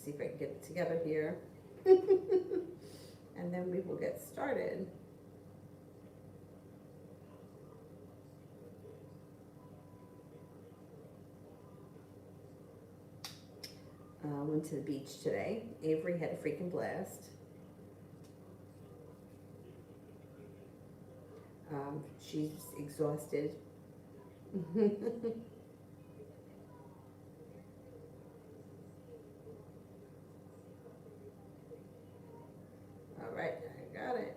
see if I can get it together here. And then we will get started. Went to the beach today. Avery had a freaking blast. She's exhausted. All right, I got it.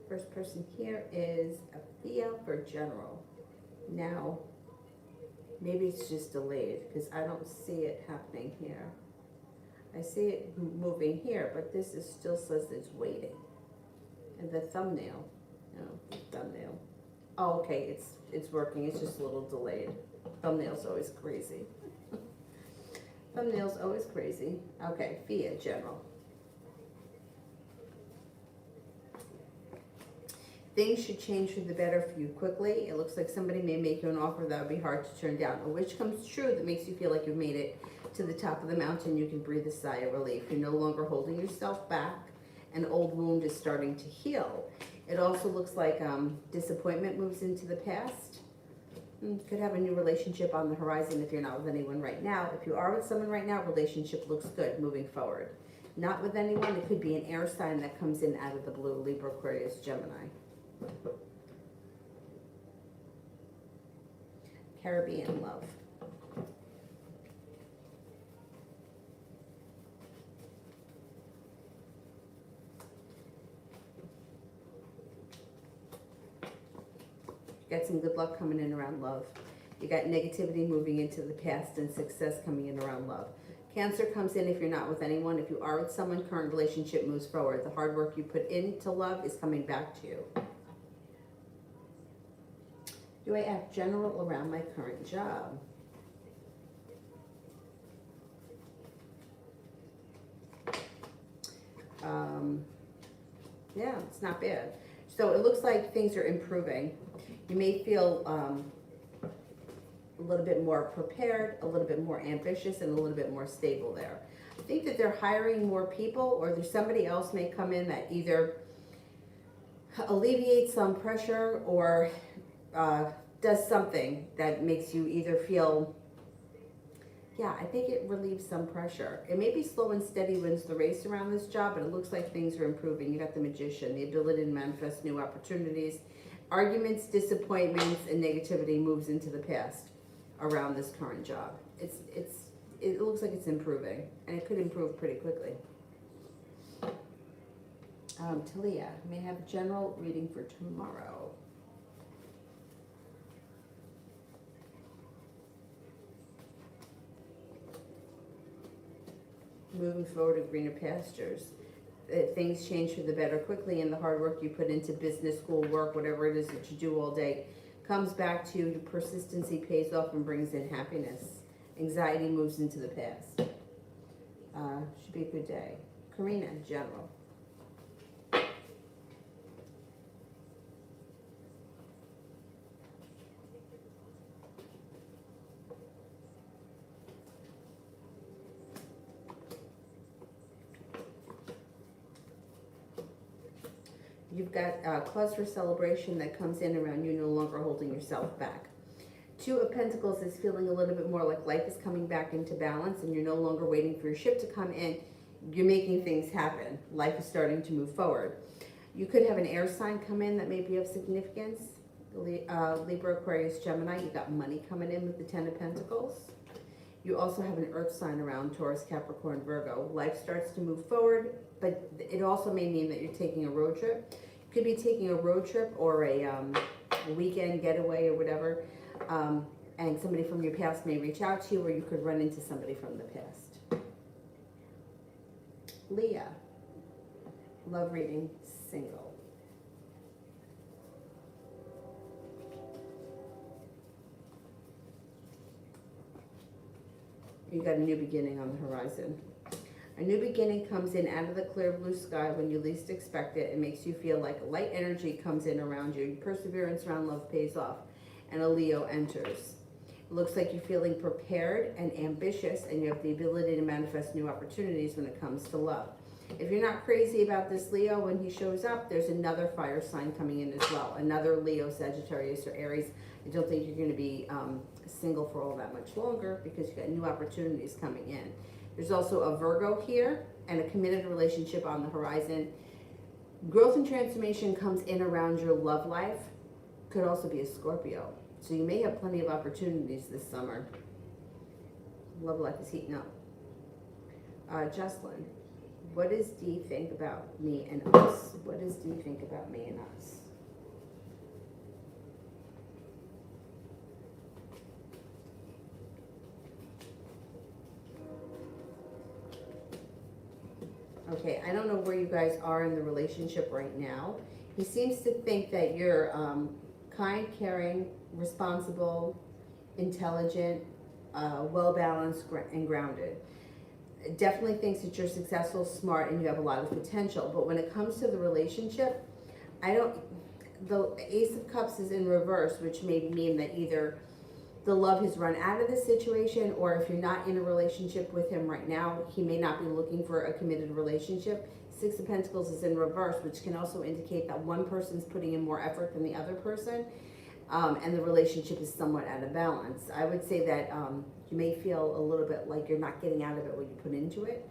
First person here is Athea for general. Now, maybe it's just delayed because I don't see it happening here. I see it moving here, but this is still says it's waiting. And the thumbnail, no, thumbnail. Oh, okay, it's working. It's just a little delayed. Thumbnail's always crazy. Thumbnail's always crazy. Okay, Fia general. Things should change for the better for you quickly. It looks like somebody may make you an offer that would be hard to turn down. A wish comes true that makes you feel like you've made it to the top of the mountain. You can breathe a sigh of relief. You're no longer holding yourself back. An old wound is starting to heal. It also looks like disappointment moves into the past. You could have a new relationship on the horizon if you're not with anyone right now. If you are with someone right now, relationship looks good moving forward. Not with anyone, it could be an air sign that comes in out of the blue, Libra, Aquarius, Gemini. Caribbean love. You got some good luck coming in around love. You got negativity moving into the past and success coming in around love. Cancer comes in if you're not with anyone. If you are with someone, current relationship moves forward. The hard work you put into love is coming back to you. Do I act general around my current job? Yeah, it's not bad. So it looks like things are improving. You may feel a little bit more prepared, a little bit more ambitious, and a little bit more stable there. I think that they're hiring more people, or there's somebody else may come in that either alleviates some pressure or does something that makes you either feel, yeah, I think it relieves some pressure. It may be slow and steady wins the race around this job, but it looks like things are improving. You got the Magician, the ability to manifest new opportunities. Arguments, disappointments, and negativity moves into the past around this current job. It looks like it's improving, and it could improve pretty quickly. Talia, may have a general reading for tomorrow. Moving forward to greener pastures. Things change for the better quickly, and the hard work you put into business, school, work, whatever it is that you do all day, comes back to you. Persistency pays off and brings in happiness. Anxiety moves into the past. Should be a good day. Karina, general. You've got cause for celebration that comes in around you no longer holding yourself back. Two of Pentacles is feeling a little bit more like life is coming back into balance, and you're no longer waiting for your ship to come in. You're making things happen. Life is starting to move forward. You could have an air sign come in that may be of significance. Libra, Aquarius, Gemini. You got money coming in with the Ten of Pentacles. You also have an earth sign around Taurus, Capricorn, Virgo. Life starts to move forward, but it also may mean that you're taking a road trip. You could be taking a road trip or a weekend getaway or whatever, and somebody from your past may reach out to you, or you could run into somebody from the past. Leah, love reading, single. You got a new beginning on the horizon. A new beginning comes in out of the clear blue sky when you least expect it. It makes you feel like light energy comes in around you. Perseverance around love pays off, and a Leo enters. Looks like you're feeling prepared and ambitious, and you have the ability to manifest new opportunities when it comes to love. If you're not crazy about this Leo, when he shows up, there's another fire sign coming in as well. Another Leo, Sagittarius, or Aries. I don't think you're going to be single for all that much longer because you've got new opportunities coming in. There's also a Virgo here and a committed relationship on the horizon. Growth and transformation comes in around your love life. Could also be a Scorpio. So you may have plenty of opportunities this summer. Love life is heating up. Jocelyn, what does Dee think about me and us? What does Dee think about me and us? Okay, I don't know where you guys are in the relationship right now. He seems to think that you're kind, caring, responsible, intelligent, well-balanced, and grounded. Definitely thinks that you're successful, smart, and you have a lot of potential. But when it comes to the relationship, the Ace of Cups is in reverse, which may mean that either the love has run out of the situation, or if you're not in a relationship with him right now, he may not be looking for a committed relationship. Six of Pentacles is in reverse, which can also indicate that one person's putting in more effort than the other person, and the relationship is somewhat out of balance. I would say that you may feel a little bit like you're not getting out of it what you put into it.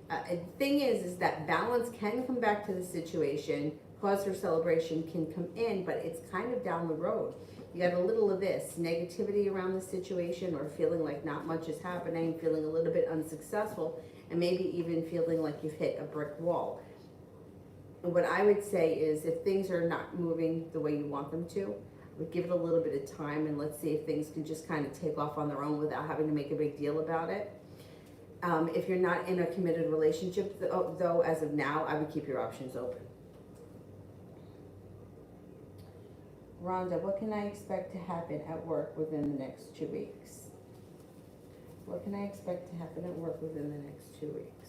The thing is that balance can come back to the situation, cause for celebration can come in, but it's kind of down the road. You got a little of this negativity around the situation, or feeling like not much is happening, feeling a little bit unsuccessful, and maybe even feeling like you've hit a brick wall. What I would say is, if things are not moving the way you want them to, I would give it a little bit of time, and let's see if things can just kind of take off on their own without having to make a big deal about it. If you're not in a committed relationship, though, as of now, I would keep your options open. Rhonda, what can I expect to happen at work within the next 2 weeks? What can I expect to happen at work within the next 2 weeks?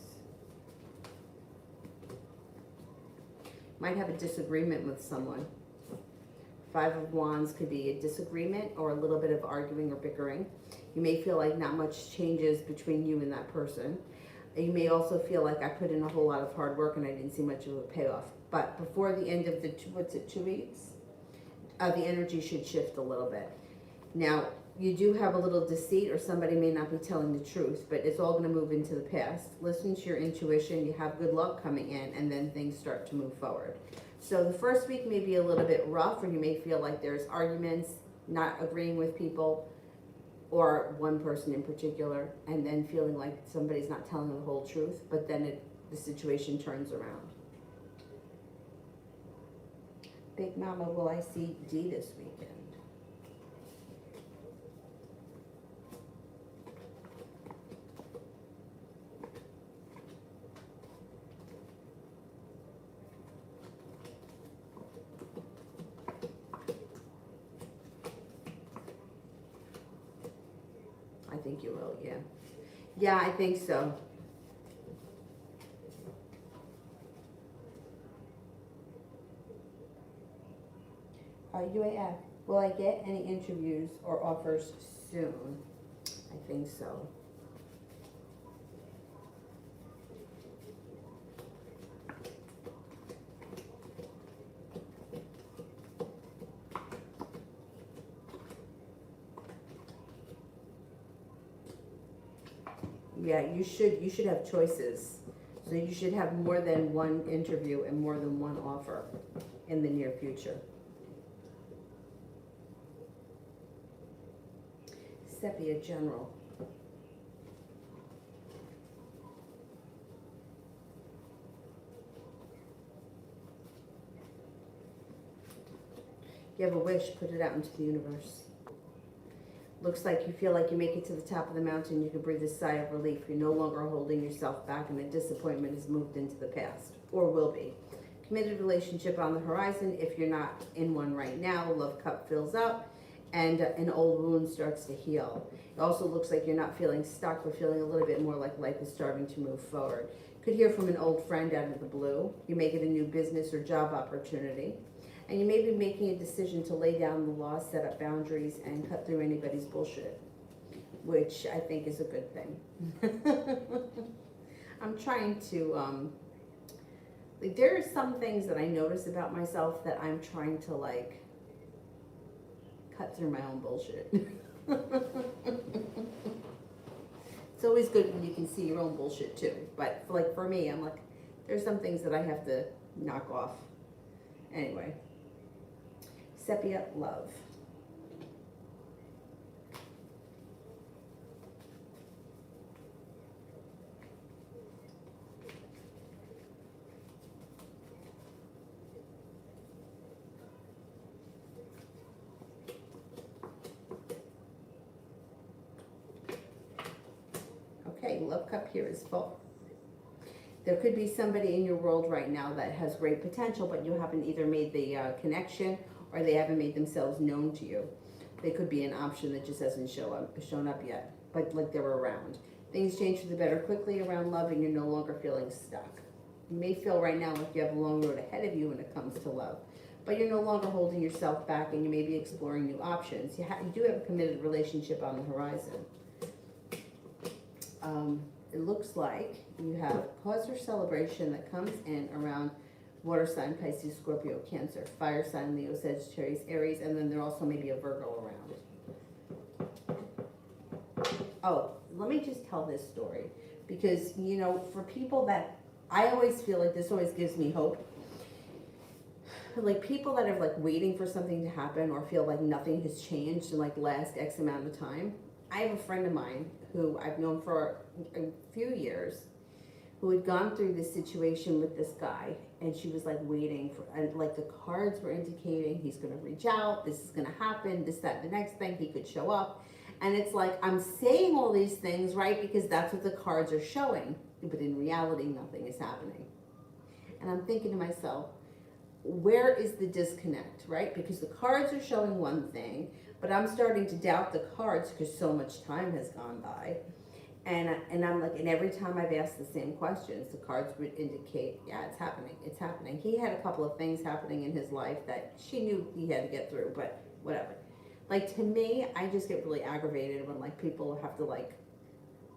Might have a disagreement with someone. Five of Wands could be a disagreement or a little bit of arguing or bickering. You may feel like not much changes between you and that person. You may also feel like I put in a whole lot of hard work and I didn't see much of a payoff. But before the end of the, 2 weeks? The energy should shift a little bit. Now, you do have a little deceit, or somebody may not be telling the truth, but it's all going to move into the past. Listen to your intuition. You have good luck coming in, and then things start to move forward. So the first week may be a little bit rough, or you may feel like there's arguments, not agreeing with people, or one person in particular, and then feeling like somebody's not telling the whole truth, but then the situation turns around. Big Mama, will I see Dee this weekend? I think you will, yeah. Yeah, I think so. UAF, will I get any interviews or offers soon? I think so. Yeah, you should have choices. So you should have more than one interview and more than one offer in the near future. Sepia General. You have a wish, put it out into the universe. Looks like you feel like you make it to the top of the mountain, you can breathe a sigh of relief. You're no longer holding yourself back, and the disappointment has moved into the past, or will be. Committed relationship on the horizon. If you're not in one right now, love cup fills up, and an old wound starts to heal. It also looks like you're not feeling stuck, but feeling a little bit more like life is starting to move forward. Could hear from an old friend out of the blue. You may get a new business or job opportunity. And you may be making a decision to lay down the law, set up boundaries, and cut through anybody's bullshit. which I think is a good thing. I'm trying to, like, there are some things that I notice about myself that I'm trying to, like, cut through my own bullshit. It's always good when you can see your own bullshit too. But like for me, I'm like, there's some things that I have to knock off. Anyway, sepia love. Okay, love cup here is full. There could be somebody in your world right now that has great potential, but you haven't either made the connection or they haven't made themselves known to you. They could be an option that just hasn't shown up yet, but like they're around. Things change for the better quickly around love, and you're no longer feeling stuck. You may feel right now like you have a long road ahead of you when it comes to love, but you're no longer holding yourself back, and you may be exploring new options. You do have a committed relationship on the horizon. It looks like you have cause for celebration that comes in around water sign, Pisces, Scorpio, Cancer, fire sign, Leo, Sagittarius, Aries, and then there also may be a Virgo around. Oh, let me just tell this story because, you know, for people that, I always feel like this always gives me hope. Like people that are like waiting for something to happen or feel like nothing has changed in like last X amount of time. I have a friend of mine who I've known for a few years who had gone through this situation with this guy, and she was like waiting for, and like the cards were indicating he's going to reach out, this is going to happen, this, that, the next thing, he could show up. And it's like, I'm saying all these things, right, because that's what the cards are showing, but in reality, nothing is happening. And I'm thinking to myself, where is the disconnect, right? Because the cards are showing one thing, but I'm starting to doubt the cards because so much time has gone by. And I'm like, and every time I've asked the same questions, the cards would indicate, yeah, it's happening, it's happening. He had a couple of things happening in his life that she knew he had to get through, but whatever. Like to me, I just get really aggravated when like people have to like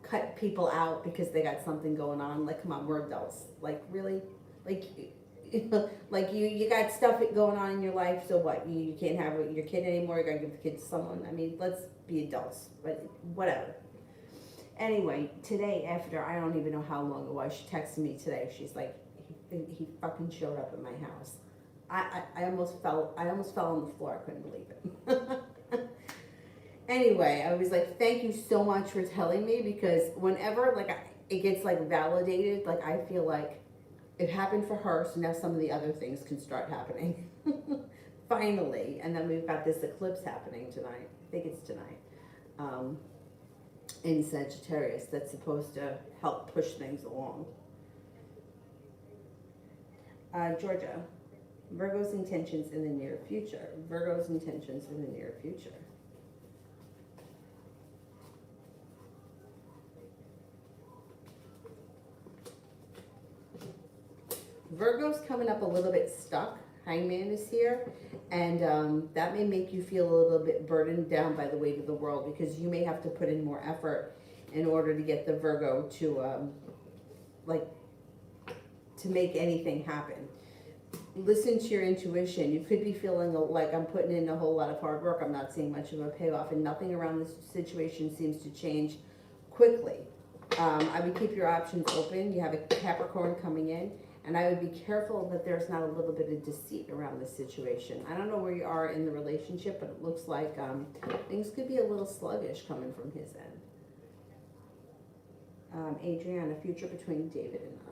cut people out because they got something going on. Like, come on, we're adults. Like really? Like, like you got stuff going on in your life, so what? You can't have your kid anymore, you gotta give the kid to someone. I mean, let's be adults, but whatever. Anyway, today after, I don't even know how long it was, she texted me today. She's like, he fucking showed up at my house. I almost fell on the floor. I couldn't believe it. Anyway, I was like, thank you so much for telling me, because whenever like it gets like validated, like I feel like it happened for her, so now some of the other things can start happening. Finally. And then we've got this eclipse happening tonight. I think it's tonight. In Sagittarius, that's supposed to help push things along. Georgia, Virgo's intentions in the near future. Virgo's intentions in the near future. Virgo's coming up a little bit stuck. Hangman is here, and that may make you feel a little bit burdened down by the weight of the world, because you may have to put in more effort in order to get the Virgo to to make anything happen. Listen to your intuition. You could be feeling like, I'm putting in a whole lot of hard work, I'm not seeing much of a payoff, and nothing around this situation seems to change quickly. I would keep your options open. You have a Capricorn coming in, and I would be careful that there's not a little bit of deceit around this situation. I don't know where you are in the relationship, but it looks like things could be a little sluggish coming from his end. Adriana, future between David and I.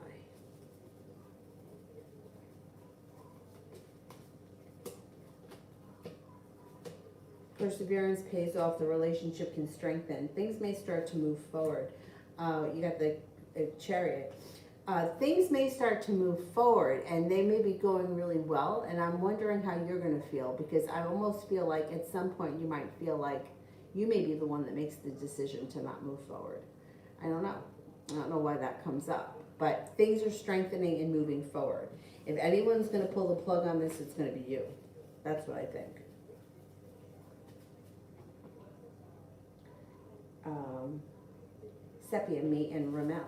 Perseverance pays off. The relationship can strengthen. Things may start to move forward. You got the Chariot. Things may start to move forward, and they may be going really well, and I'm wondering how you're going to feel, because I almost feel like at some point you might feel like you may be the one that makes the decision to not move forward. I don't know why that comes up, but things are strengthening and moving forward. If anyone's going to pull the plug on this, it's going to be you. That's what I think. Sepia, me, and Ramel.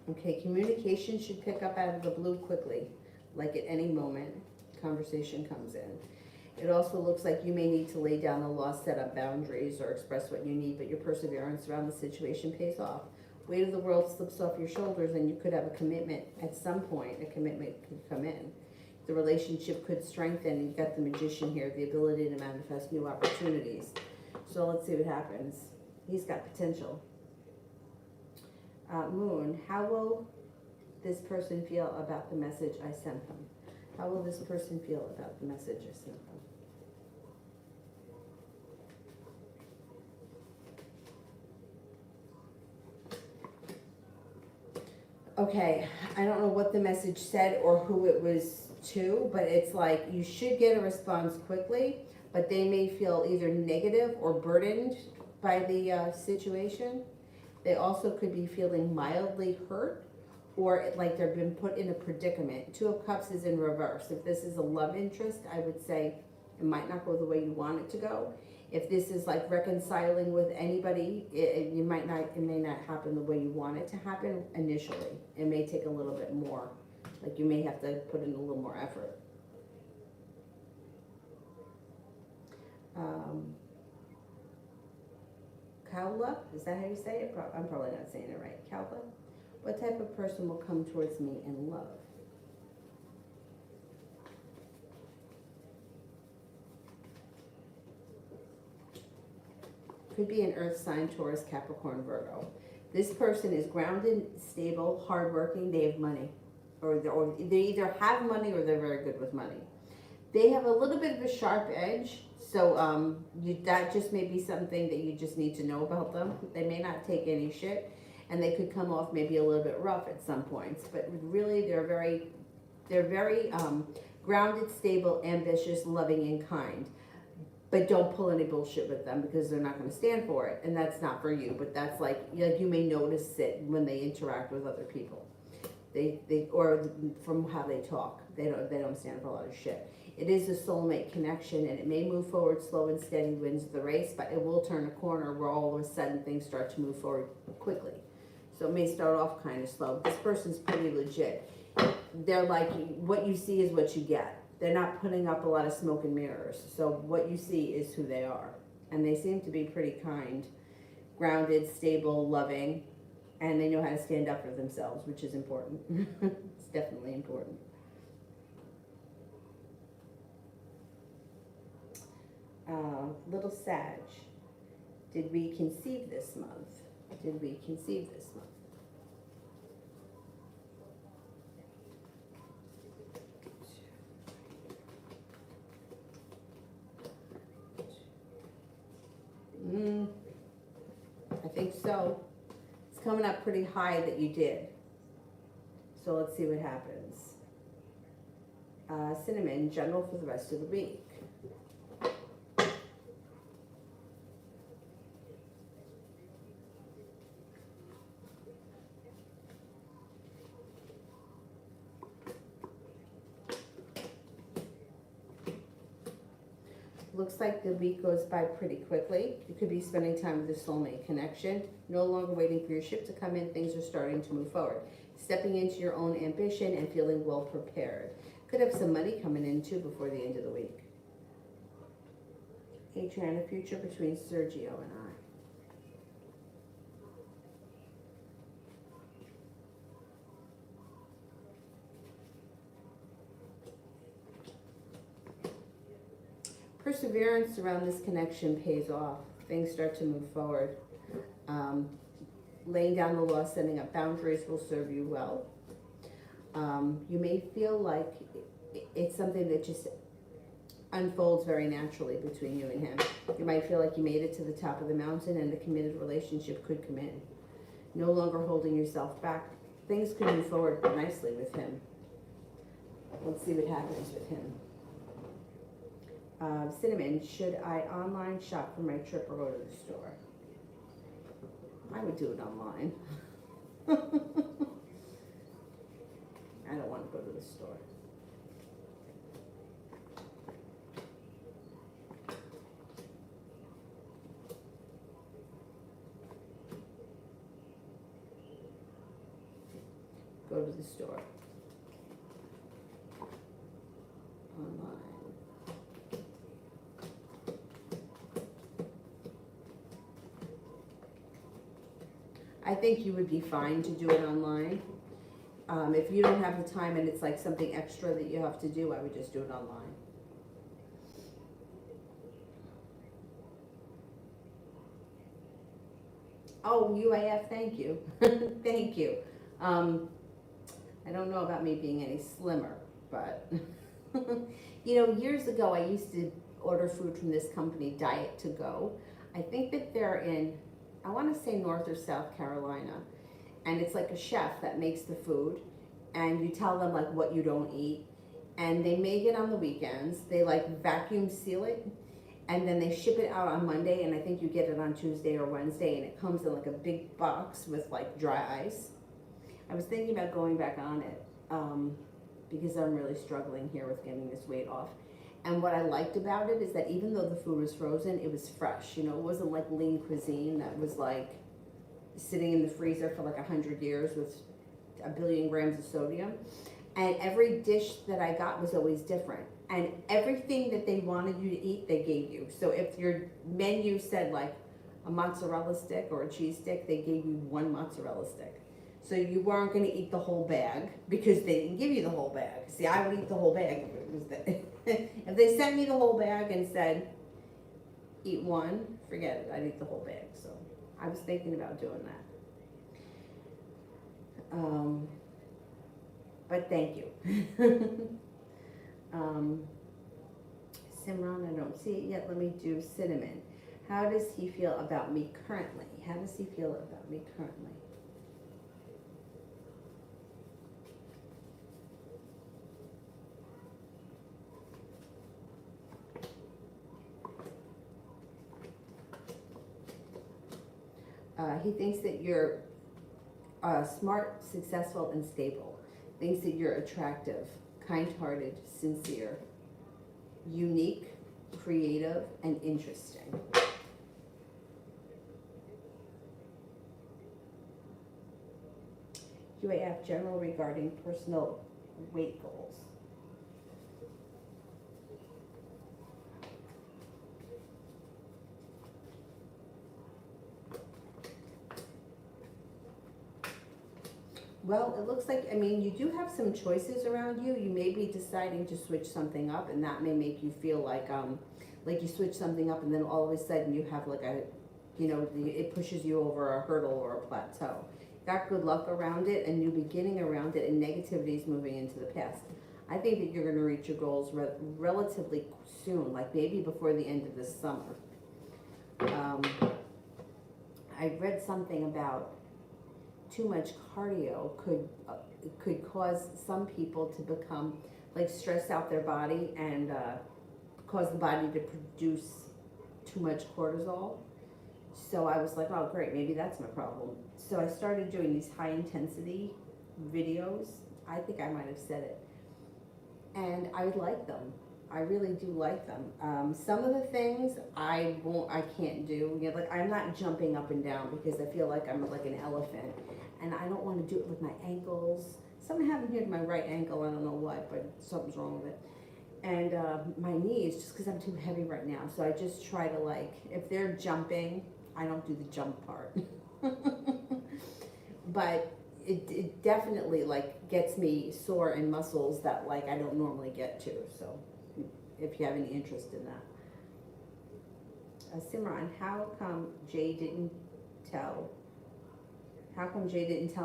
Okay, communication should pick up out of the blue quickly, like at any moment conversation comes in. It also looks like you may need to lay down the law, set up boundaries, or express what you need, but your perseverance around the situation pays off. Weight of the world slips off your shoulders, and you could have a commitment at some point. A commitment could come in. The relationship could strengthen. You've got the Magician here, the ability to manifest new opportunities. So let's see what happens. He's got potential. Moon, how will this person feel about the message I sent them? How will this person feel about the message I sent them? Okay, I don't know what the message said or who it was to, but it's like you should get a response quickly, but they may feel either negative or burdened by the situation. They also could be feeling mildly hurt or like they've been put in a predicament. Two of Cups is in reverse. If this is a love interest, I would say it might not go the way you want it to go. If this is like reconciling with anybody, it may not happen the way you want it to happen initially. It may take a little bit more. Like you may have to put in a little more effort. Kaula, is that how you say it? I'm probably not saying it right. Kaula, what type of person will come towards me in love? Could be an earth sign, Taurus, Capricorn, Virgo. This person is grounded, stable, hardworking. They have money, or they either have money or they're very good with money. They have a little bit of a sharp edge, so that just may be something that you just need to know about them. They may not take any shit, and they could come off maybe a little bit rough at some points, but really they're very grounded, stable, ambitious, loving, and kind. But don't pull any bullshit with them because they're not going to stand for it, and that's not for you. But that's like you may notice it when they interact with other people. They or from how they talk, they don't stand for a lot of shit. It is a soulmate connection, and it may move forward slow and steady wins the race, but it will turn a corner where all of a sudden things start to move forward quickly. So it may start off kind of slow. This person's pretty legit. They're like, what you see is what you get. They're not putting up a lot of smoke and mirrors. So what you see is who they are. And they seem to be pretty kind, grounded, stable, loving, and they know how to stand up for themselves, which is important. It's definitely important. Little Sag, did we conceive this month? Did we conceive this month? I think so. It's coming up pretty high that you did. So let's see what happens. Cinnamon, general for the rest of the week. Looks like the week goes by pretty quickly. You could be spending time with a soulmate connection. No longer waiting for your ship to come in. Things are starting to move forward. Stepping into your own ambition and feeling well prepared. Could have some money coming in too before the end of the week. Adriana, future between Sergio and I. Perseverance around this connection pays off. Things start to move forward. Laying down the law, setting up boundaries will serve you well. You may feel like it's something that just unfolds very naturally between you and him. You might feel like you made it to the top of the mountain and a committed relationship could come in. No longer holding yourself back. Things could move forward nicely with him. Let's see what happens with him. Cinnamon, should I online shop for my trip or go to the store? I would do it online. I don't want to go to the store. go to the store. Online. I think you would be fine to do it online. If you don't have the time and it's like something extra that you have to do, I would just do it online. Oh, UAF, thank you. Thank you. I don't know about me being any slimmer, but you know, years ago I used to order food from this company, Diet to Go. I think that they're in, I want to say North or South Carolina, and it's like a chef that makes the food, and you tell them like what you don't eat, and they make it on the weekends. They like vacuum seal it, and then they ship it out on Monday, and I think you get it on Tuesday or Wednesday, and it comes in like a big box with like dry ice. I was thinking about going back on it because I'm really struggling here with getting this weight off. And what I liked about it is that even though the food was frozen, it was fresh. You know, it wasn't like lean cuisine that was like sitting in the freezer for like 100 years with a billion grams of sodium. And every dish that I got was always different. And everything that they wanted you to eat, they gave you. So if your menu said like a mozzarella stick or a cheese stick, they gave you one mozzarella stick. So you weren't going to eat the whole bag because they didn't give you the whole bag. See, I would eat the whole bag if it was if they sent me the whole bag and said, eat one, forget it, I'd eat the whole bag. So I was thinking about doing that. But thank you. Simran, I don't see it yet. Let me do Cinnamon. How does he feel about me currently? How does he feel about me currently? He thinks that you're smart, successful, and stable. Thinks that you're attractive, kind-hearted, sincere, unique, creative, and interesting. UAF, general regarding personal weight goals. Well, it looks like, I mean, you do have some choices around you. You may be deciding to switch something up, and that may make you feel like you switch something up, and then all of a sudden you have like a, you know, it pushes you over a hurdle or a plateau. Got good luck around it, a new beginning around it, and negativity is moving into the past. I think that you're going to reach your goals relatively soon, like maybe before the end of this summer. I read something about too much cardio could cause some people to become like stress out their body and cause the body to produce too much cortisol. So I was like, oh great, maybe that's my problem. So I started doing these high intensity videos. I think I might have said it. And I like them. I really do like them. Some of the things I can't do. You know, like I'm not jumping up and down because I feel like I'm like an elephant. And I don't want to do it with my ankles. Something happened here to my right ankle. I don't know what, but something's wrong with it. And my knees, just because I'm too heavy right now. So I just try to like, if they're jumping, I don't do the jump part. But it definitely like gets me sore in muscles that like I don't normally get to. So if you have any interest in that. Simran, how come Jay didn't tell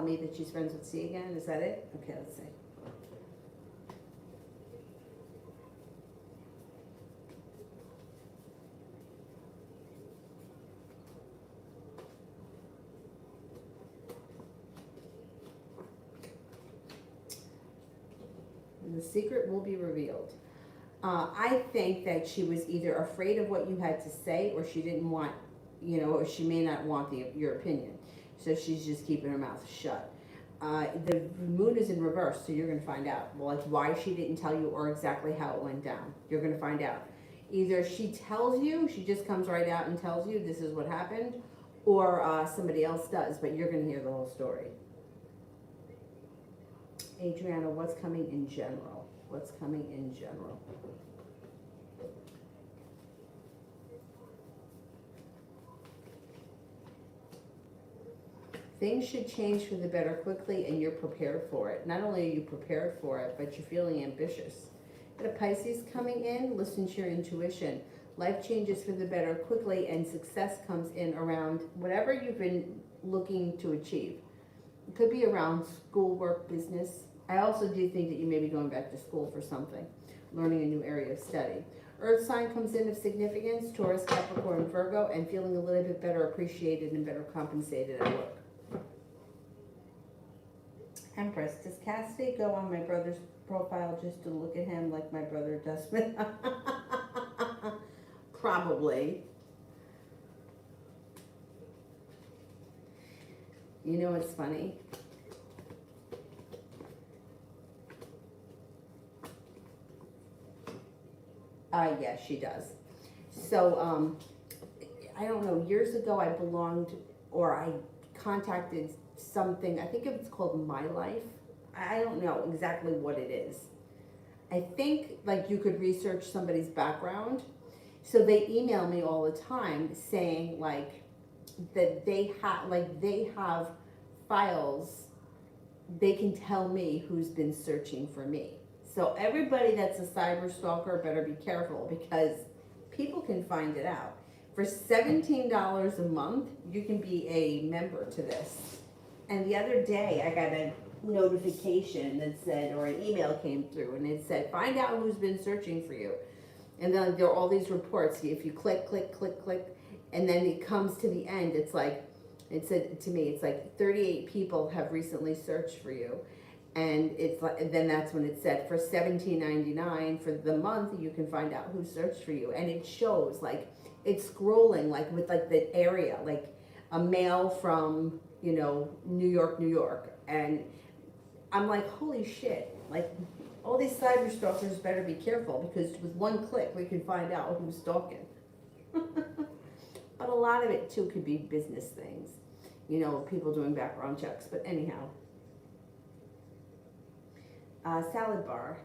me that she's friends with C again? Is that it? Okay, let's see. And the secret will be revealed. I think that she was either afraid of what you had to say, or she didn't want, you know, or she may not want your opinion. So she's just keeping her mouth shut. The moon is in reverse, so you're going to find out. Well, like why she didn't tell you or exactly how it went down. You're going to find out. Either she tells you, she just comes right out and tells you this is what happened, or somebody else does, but you're going to hear the whole story. Adriana, what's coming in general? What's coming in general? Things should change for the better quickly, and you're prepared for it. Not only are you prepared for it, but you're feeling ambitious. Got a Pisces coming in. Listen to your intuition. Life changes for the better quickly, and success comes in around whatever you've been looking to achieve. It could be around school, work, business. I also do think that you may be going back to school for something, learning a new area of study. Earth sign comes in of significance, Taurus, Capricorn, Virgo, and feeling a little bit better appreciated and better compensated at work. Empress, does Cassidy go on my brother's profile just to look at him like my brother does? Probably. You know what's funny? Yeah, she does. So, I don't know, years ago I belonged, or I contacted something, I think it's called My Life. I don't know exactly what it is. I think like you could research somebody's background. So they email me all the time saying like that they have files, they can tell me who's been searching for me. So everybody that's a cyber stalker better be careful, because people can find it out. For $17 a month, you can be a member to this. And the other day I got a notification that said, or an email came through and it said, find out who's been searching for you. And then there are all these reports. If you click, and then it comes to the end, it's like, it said to me, it's like 38 people have recently searched for you. And it's like, and then that's when it said for $17.99 for the month, you can find out who searched for you. And it shows like, it's scrolling like with like the area, like a mail from, you know, New York. And I'm like, holy shit, like all these cyber stalkers better be careful, because with one click we can find out who's stalking. But a lot of it too could be business things, you know, people doing background checks. But anyhow, salad bar.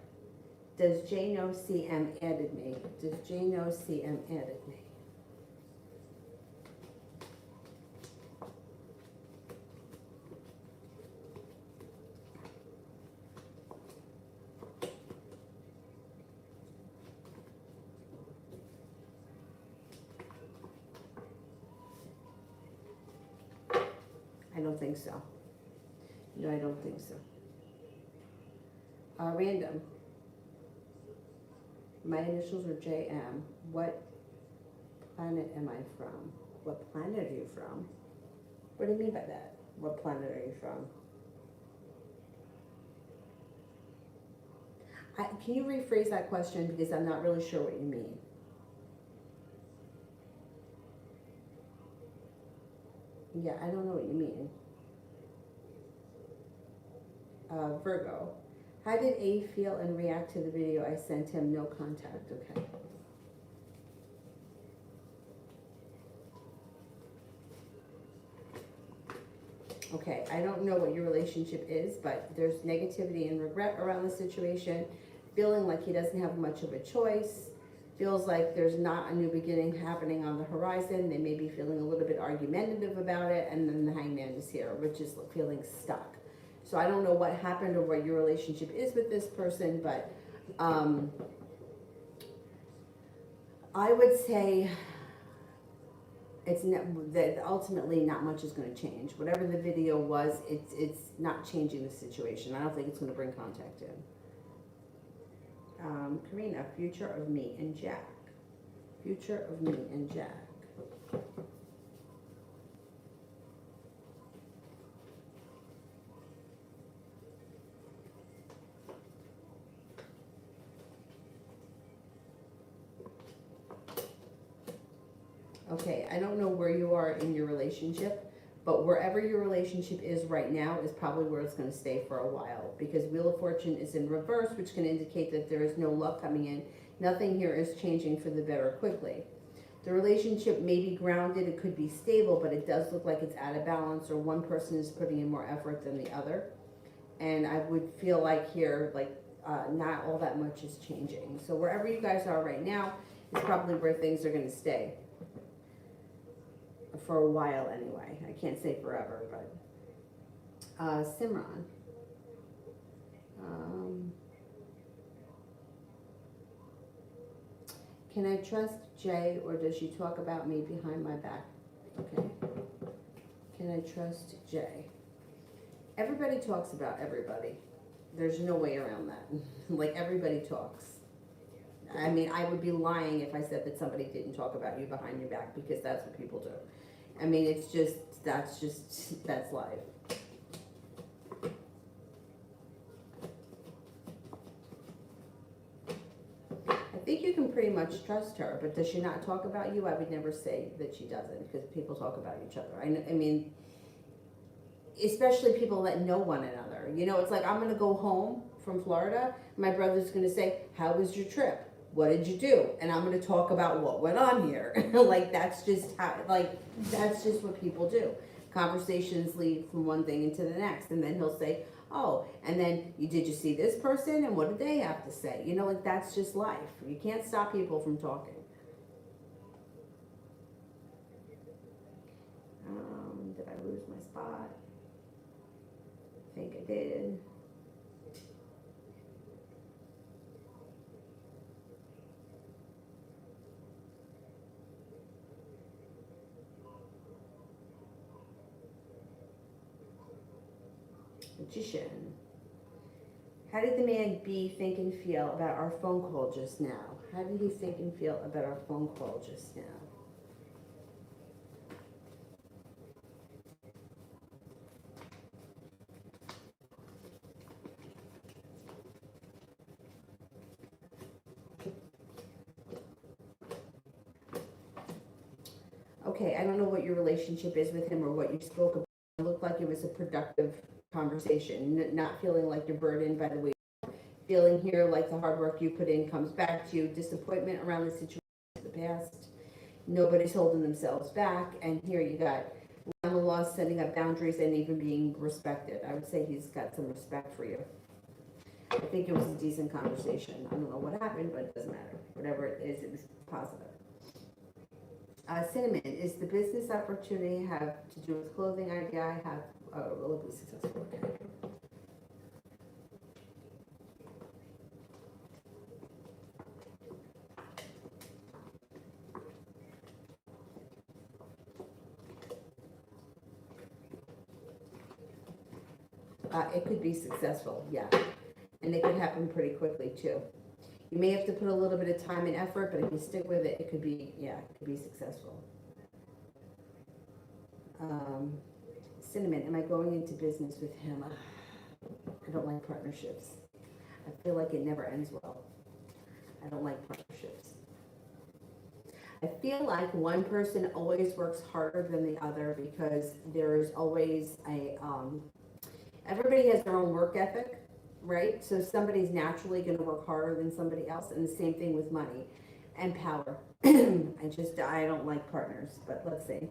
Does Jay know CM added me? Does Jay know CM added me? I don't think so. No, I don't think so. Random. My initials are JM. What planet am I from? What planet are you from? What do you mean by that? What planet are you from? Can you rephrase that question, because I'm not really sure what you mean. Yeah, I don't know what you mean. Virgo. How did A feel and react to the video I sent him? No contact. Okay. Okay, I don't know what your relationship is, but there's negativity and regret around the situation, feeling like he doesn't have much of a choice, feels like there's not a new beginning happening on the horizon. They may be feeling a little bit argumentative about it, and then the Hangman is here, which is feeling stuck. So I don't know what happened or what your relationship is with this person, but I would say that ultimately not much is going to change. Whatever the video was, it's not changing the situation. I don't think it's going to bring contact in. Karina, future of me and Jack. Future of me and Jack. Okay, I don't know where you are in your relationship, but wherever your relationship is right now is probably where it's going to stay for a while, because Wheel of Fortune is in reverse, which can indicate that there is no luck coming in. Nothing here is changing for the better quickly. The relationship may be grounded, it could be stable, but it does look like it's out of balance, or one person is putting in more effort than the other. And I would feel like here, like not all that much is changing. So wherever you guys are right now is probably where things are going to stay for a while anyway. I can't say forever, but Simran. Can I trust Jay, or does she talk about me behind my back? Okay. Can I trust Jay? Everybody talks about everybody. There's no way around that. Like, everybody talks. I mean, I would be lying if I said that somebody didn't talk about you behind your back, because that's what people do. I mean, it's just, that's life. I think you can pretty much trust her, but does she not talk about you? I would never say that she doesn't, because people talk about each other. I mean, especially people that know one another. You know, it's like, I'm going to go home from Florida. My brother's going to say, how was your trip? What did you do? And I'm going to talk about what went on here. Like, that's just how, like, that's just what people do. Conversations lead from one thing into the next. And then he'll say, oh, and then did you see this person? And what did they have to say? You know, like, that's just life. You can't stop people from talking. Did I lose my spot? I think I did. Magician. How did the man B think and feel about our phone call just now? How did he think and feel about our phone call just now? Okay, I don't know what your relationship is with him or what you spoke about. It looked like it was a productive conversation, not feeling like you're burdened by the weight. Feeling here like the hard work you put in comes back to you. Disappointment around the situation of the past. Nobody's holding themselves back. And here you got around the laws, setting up boundaries, and even being respected. I would say he's got some respect for you. I think it was a decent conversation. I don't know what happened, but it doesn't matter. Whatever it is, it was positive. Cinnamon, is the business opportunity have to do with clothing idea I have relatively successful? Okay. It could be successful, yeah. And it could happen pretty quickly too. You may have to put a little bit of time and effort, but if you stick with it, it could be, yeah, it could be successful. Cinnamon, am I going into business with him? I don't like partnerships. I feel like it never ends well. I don't like partnerships. I feel like one person always works harder than the other, because there's always a, everybody has their own work ethic, right? So somebody's naturally going to work harder than somebody else, and the same thing with money and power. I don't like partners, but let's see.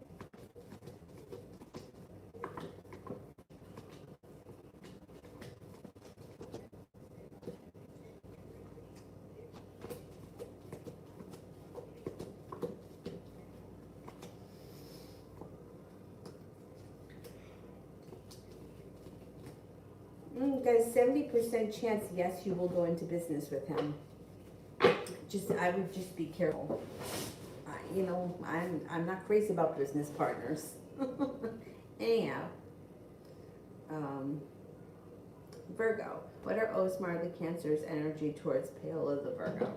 Guys, 70% chance, yes, you will go into business with him. I would just be careful. You know, I'm not crazy about business partners. Anyhow, Virgo, what are Osmar the Cancer's energy towards Paola the Virgo?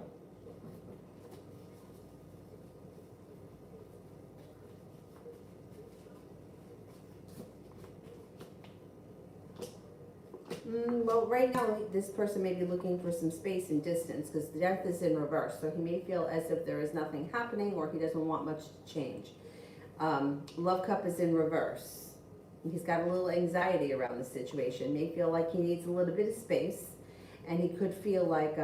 Well, right now, this person may be looking for some space and distance, because the death is in reverse. So he may feel as if there is nothing happening, or he doesn't want much to change. Love cup is in reverse. He's got a little anxiety around the situation. May feel like he needs a little bit of space, and he could feel like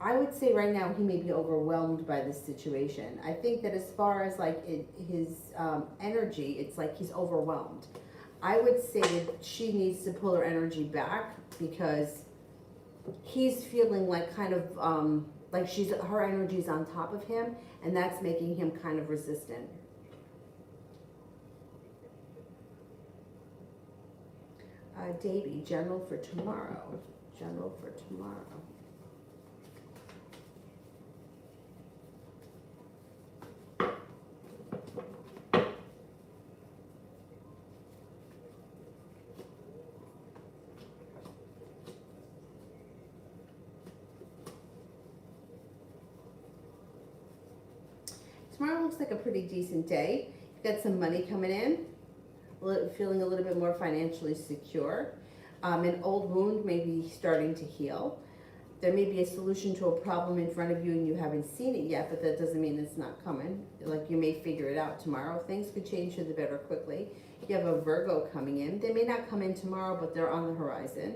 I would say right now he may be overwhelmed by this situation. I think that as far as like his energy, it's like he's overwhelmed. I would say that she needs to pull her energy back because he's feeling like kind of like her energy's on top of him, and that's making him kind of resistant. Davy, general for tomorrow. General for tomorrow. Tomorrow looks like a pretty decent day. You've got some money coming in, feeling a little bit more financially secure. An old wound may be starting to heal. There may be a solution to a problem in front of you and you haven't seen it yet, but that doesn't mean it's not coming. Like, you may figure it out tomorrow. Things could change for the better quickly. You have a Virgo coming in. They may not come in tomorrow, but they're on the horizon.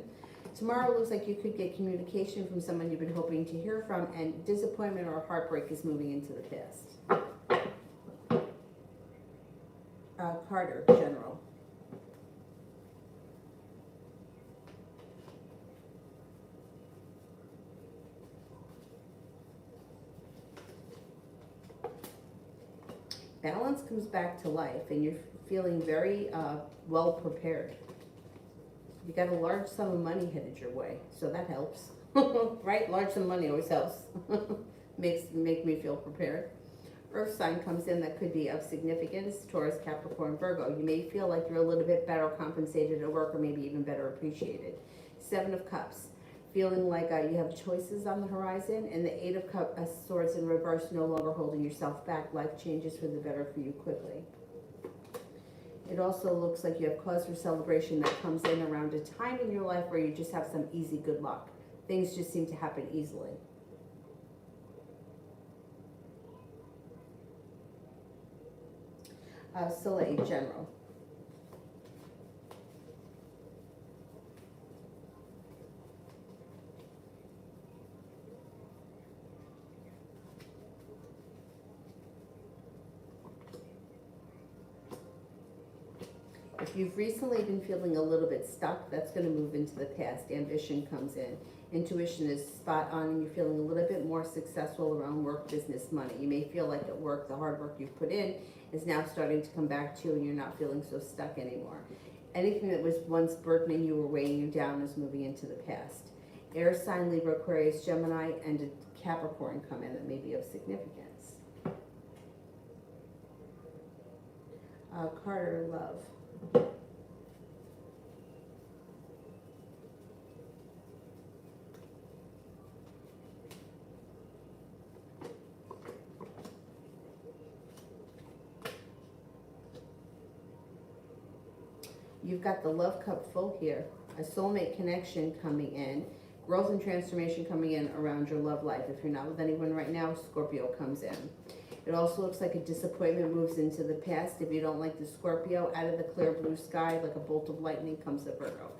Tomorrow looks like you could get communication from someone you've been hoping to hear from, and disappointment or heartbreak is moving into the past. Carter, general. Balance comes back to life, and you're feeling very well prepared. You got a large sum of money headed your way, so that helps. Right? Large sum of money always helps. Make me feel prepared. Earth sign comes in that could be of significance. Taurus, Capricorn, Virgo. You may feel like you're a little bit better compensated at work, or maybe even better appreciated. Seven of Cups. Feeling like you have choices on the horizon. And the Eight of Swords in reverse, no longer holding yourself back. Life changes for the better for you quickly. It also looks like you have cause for celebration that comes in around a time in your life where you just have some easy good luck. Things just seem to happen easily. Soleil, general. If you've recently been feeling a little bit stuck, that's going to move into the past. Ambition comes in. Intuition is spot on, and you're feeling a little bit more successful around work, business, money. You may feel like at work, the hard work you've put in is now starting to come back to you, and you're not feeling so stuck anymore. Anything that was once burdening you or weighing you down is moving into the past. Air sign, Libra, Aquarius, Gemini, and a Capricorn come in that may be of significance. Carter, love. You've got the love cup full here, a soulmate connection coming in, growth and transformation coming in around your love life. If you're not with anyone right now, Scorpio comes in. It also looks like a disappointment moves into the past. If you don't like the Scorpio, out of the clear blue sky, like a bolt of lightning, comes the Virgo.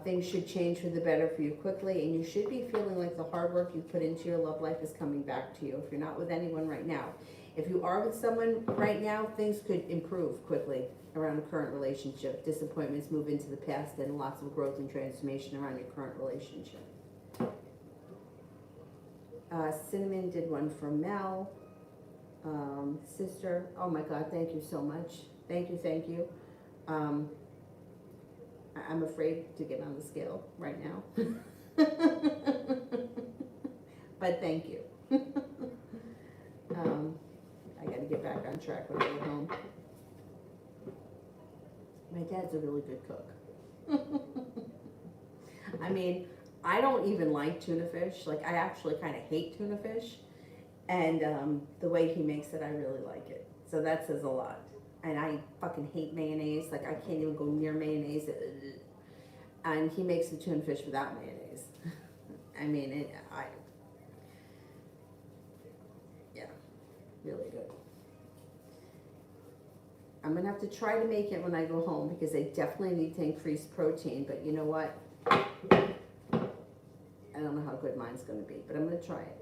Things should change for the better for you quickly, and you should be feeling like the hard work you've put into your love life is coming back to you if you're not with anyone right now. If you are with someone right now, things could improve quickly around a current relationship. Disappointments move into the past, and lots of growth and transformation around your current relationship. Cinnamon did one for Mel. Sister, oh my God, thank you so much. Thank you. I'm afraid to get on the scale right now. But thank you. I gotta get back on track when I get home. My dad's a really good cook. I mean, I don't even like tuna fish. Like, I actually kind of hate tuna fish. And the way he makes it, I really like it. So that says a lot. And I fucking hate mayonnaise. Like, I can't even go near mayonnaise. And he makes the tuna fish without mayonnaise. I mean, yeah, really good. I'm going to have to try to make it when I go home because I definitely need to increase protein. But you know what? I don't know how good mine's going to be, but I'm going to try it.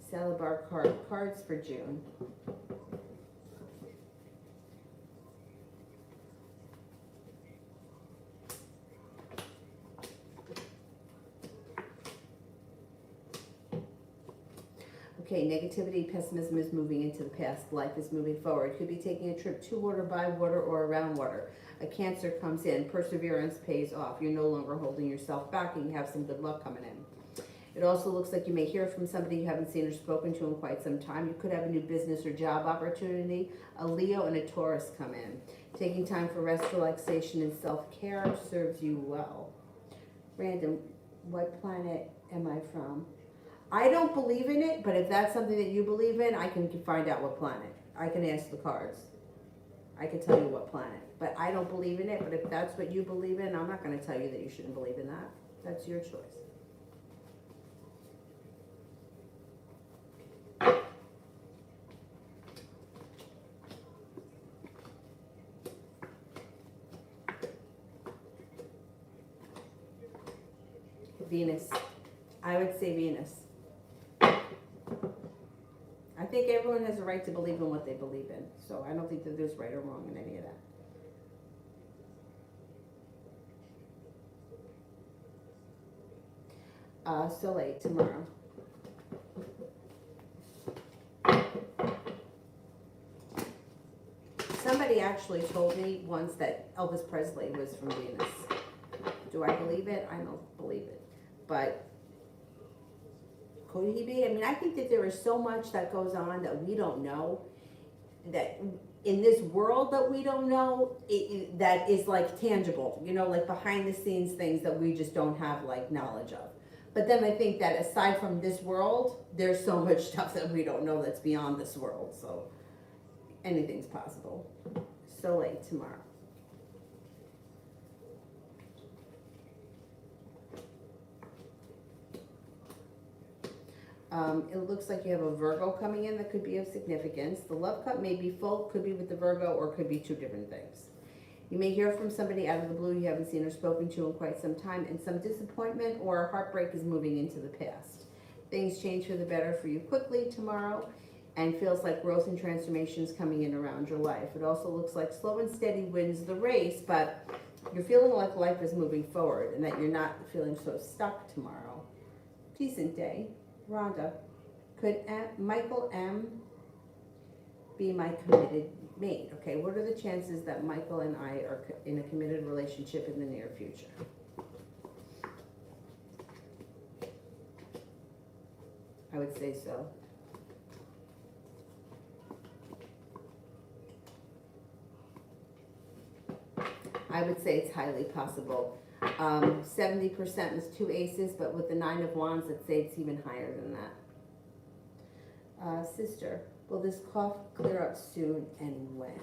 Salad bar cards for June. Okay, negativity, pessimism is moving into the past. Life is moving forward. Could be taking a trip to water, by water, or around water. A Cancer comes in. Perseverance pays off. You're no longer holding yourself back, and you have some good luck coming in. It also looks like you may hear from somebody you haven't seen or spoken to in quite some time. You could have a new business or job opportunity. A Leo and a Taurus come in. Taking time for rest, relaxation, and self-care serves you well. Random, what planet am I from? I don't believe in it, but if that's something that you believe in, I can find out what planet. I can ask the cards. I can tell you what planet. But I don't believe in it, but if that's what you believe in, I'm not going to tell you that you shouldn't believe in that. That's your choice. Venus. I would say Venus. I think everyone has a right to believe in what they believe in. So I don't think that there's right or wrong in any of that. Soleil tomorrow. Somebody actually told me once that Elvis Presley was from Venus. Do I believe it? I don't believe it. But could he be? I mean, I think that there is so much that goes on that we don't know, that in this world that we don't know, that is like tangible, you know, like behind the scenes things that we just don't have like knowledge of. But then I think that aside from this world, there's so much stuff that we don't know that's beyond this world. So anything's possible. Soleil tomorrow. It looks like you have a Virgo coming in that could be of significance. The love cup may be full, could be with the Virgo, or could be two different things. You may hear from somebody out of the blue you haven't seen or spoken to in quite some time, and some disappointment or heartbreak is moving into the past. Things change for the better for you quickly tomorrow, and feels like growth and transformation is coming in around your life. It also looks like slow and steady wins the race, but you're feeling like life is moving forward and that you're not feeling so stuck tomorrow. Decent day. Rhonda, could Michael M. be my committed mate? Okay, what are the chances that Michael and I are in a committed relationship in the near future? I would say so. I would say it's highly possible. 70% is two aces, but with the 9 of Wands, I'd say it's even higher than that. Sister, will this cough clear up soon, and when?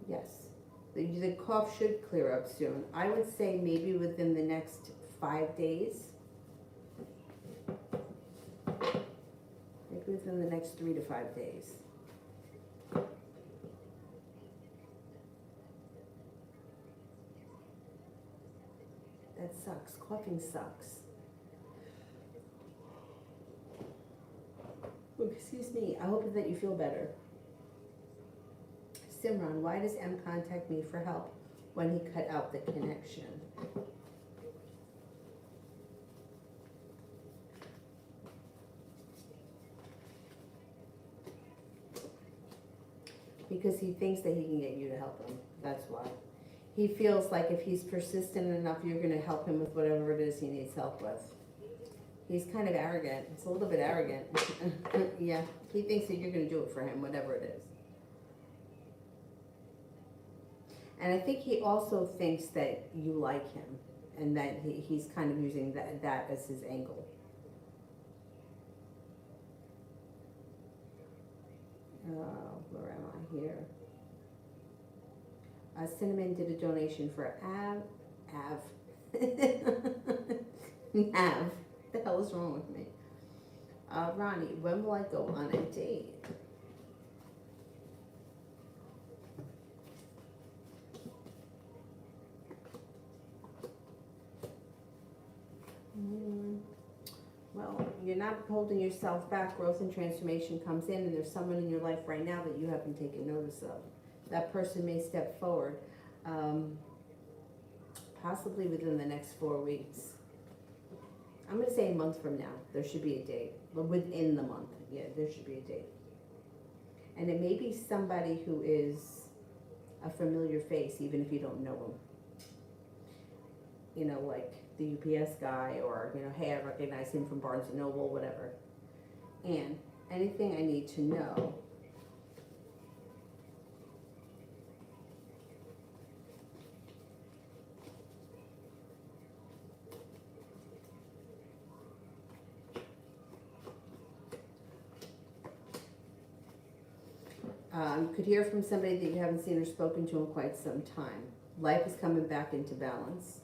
Yes. The cough should clear up soon. I would say maybe within the next 5 days. Maybe within the next 3 to 5 days. That sucks. Coughing sucks. Oh, excuse me. I hope that you feel better. Simran, why does M contact me for help when he cut out the connection? Because he thinks that he can get you to help him. That's why. He feels like if he's persistent enough, you're going to help him with whatever it is he needs help with. He's kind of arrogant. It's a little bit arrogant. Yeah, he thinks that you're going to do it for him, whatever it is. And I think he also thinks that you like him, and that he's kind of using that as his angle. Where am I here? Cinnamon did a donation for Av Nav, what the hell is wrong with me? Ronnie, when will I go on a date? Well, you're not holding yourself back. Growth and transformation comes in, and there's someone in your life right now that you haven't taken notice of. That person may step forward, possibly within the next 4 weeks. I'm going to say a month from now, there should be a date. But within the month, yeah, there should be a date. And it may be somebody who is a familiar face, even if you don't know them. You know, like the UPS guy, or, you know, hey, I recognize him from Barnes & Noble, whatever. And anything I need to know. You could hear from somebody that you haven't seen or spoken to in quite some time. Life is coming back into balance.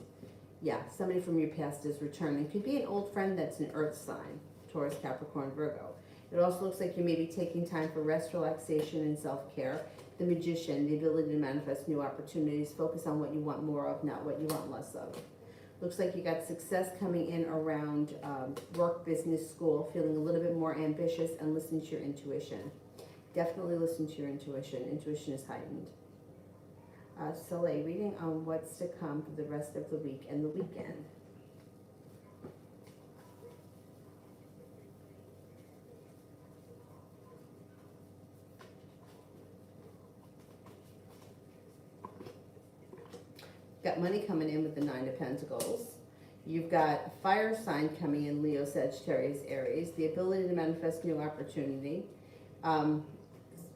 Yeah, somebody from your past is returning. It could be an old friend that's an earth sign, Taurus, Capricorn, Virgo. It also looks like you may be taking time for rest, relaxation, and self-care. The Magician, the ability to manifest new opportunities. Focus on what you want more of, not what you want less of. Looks like you got success coming in around work, business, school, feeling a little bit more ambitious, and listening to your intuition. Definitely listen to your intuition. Intuition is heightened. Soleil, reading on what's to come for the rest of the week and the weekend. Got money coming in with the 9 of Pentacles. You've got a fire sign coming in, Leo, Sagittarius, Aries. The ability to manifest new opportunity.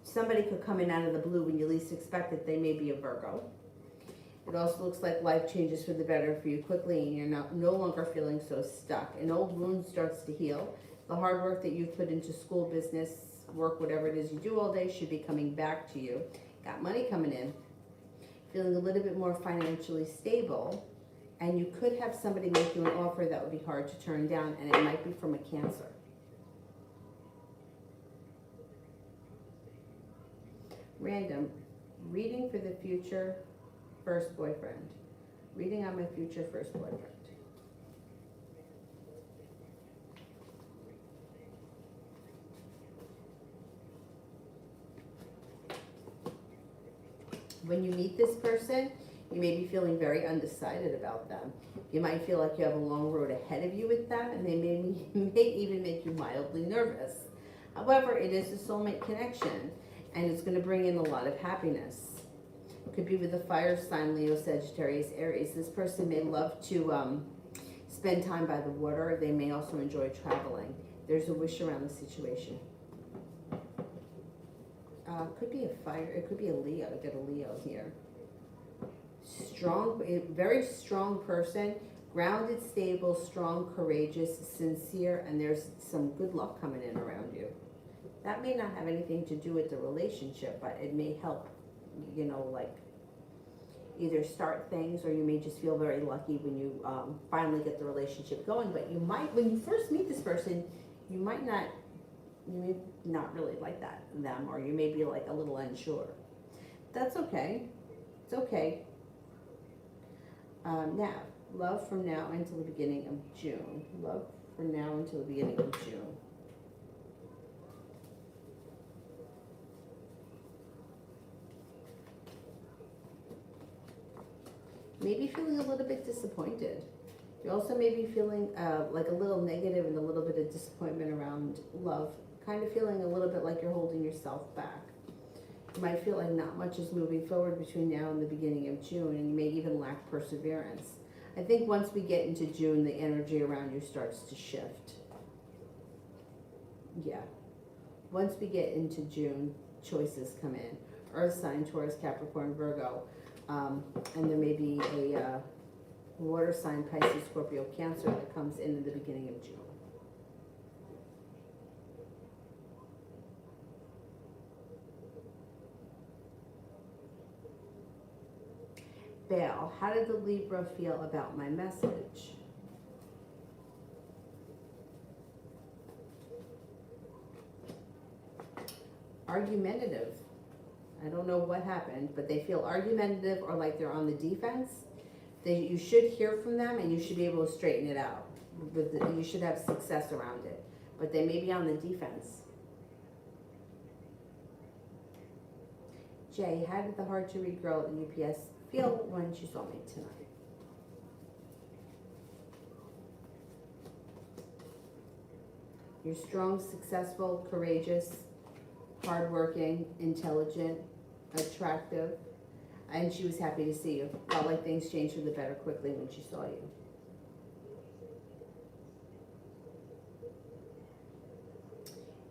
Somebody could come in out of the blue when you least expect it. They may be a Virgo. It also looks like life changes for the better for you quickly, and you're no longer feeling so stuck. An old wound starts to heal. The hard work that you've put into school, business, work, whatever it is you do all day should be coming back to you. Got money coming in. Feeling a little bit more financially stable. And you could have somebody make you an offer that would be hard to turn down, and it might be from a Cancer. Random, reading for the future first boyfriend. Reading on my future first boyfriend. When you meet this person, you may be feeling very undecided about them. You might feel like you have a long road ahead of you with them, and they may even make you mildly nervous. However, it is a soulmate connection, and it's going to bring in a lot of happiness. It could be with a fire sign, Leo, Sagittarius, Aries. This person may love to spend time by the water. They may also enjoy traveling. There's a wish around the situation. Could be a fire. It could be a Leo. Get a Leo here. Strong, a very strong person. Grounded, stable, strong, courageous, sincere, and there's some good luck coming in around you. That may not have anything to do with the relationship, but it may help, you know, like either start things, or you may just feel very lucky when you finally get the relationship going. But you might, when you first meet this person, you may not really like them, or you may be like a little unsure. That's okay. It's okay. Now, love from now until the beginning of June. Love from now until the beginning of June. Maybe feeling a little bit disappointed. You also may be feeling like a little negative and a little bit of disappointment around love. Kind of feeling a little bit like you're holding yourself back. You might feel like not much is moving forward between now and the beginning of June, and you may even lack perseverance. I think once we get into June, the energy around you starts to shift. Yeah. Once we get into June, choices come in. Earth sign, Taurus, Capricorn, Virgo. And there may be a water sign, Pisces, Scorpio, Cancer that comes in the beginning of June. Bail. How did the Libra feel about my message? Argumentative. I don't know what happened, but they feel argumentative or like they're on the defense. You should hear from them and you should be able to straighten it out. You should have success around it. But they may be on the defense. Jay, how did the hard-to-read girl at UPS feel when she saw me tonight? You're strong, successful, courageous, hardworking, intelligent, attractive, and she was happy to see you. Felt like things changed for the better quickly when she saw you.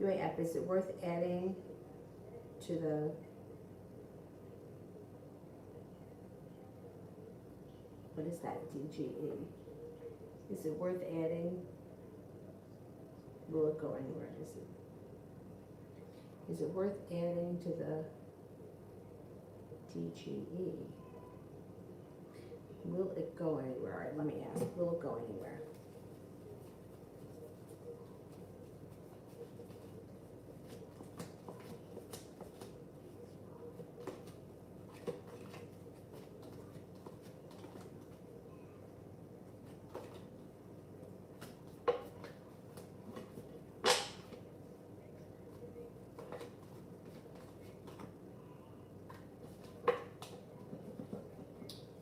UAF, is it worth adding to the what is that, DGE? Is it worth adding? Will it go anywhere? Is it worth adding to the DGE? Will it go anywhere? All right, let me ask. Will it go anywhere?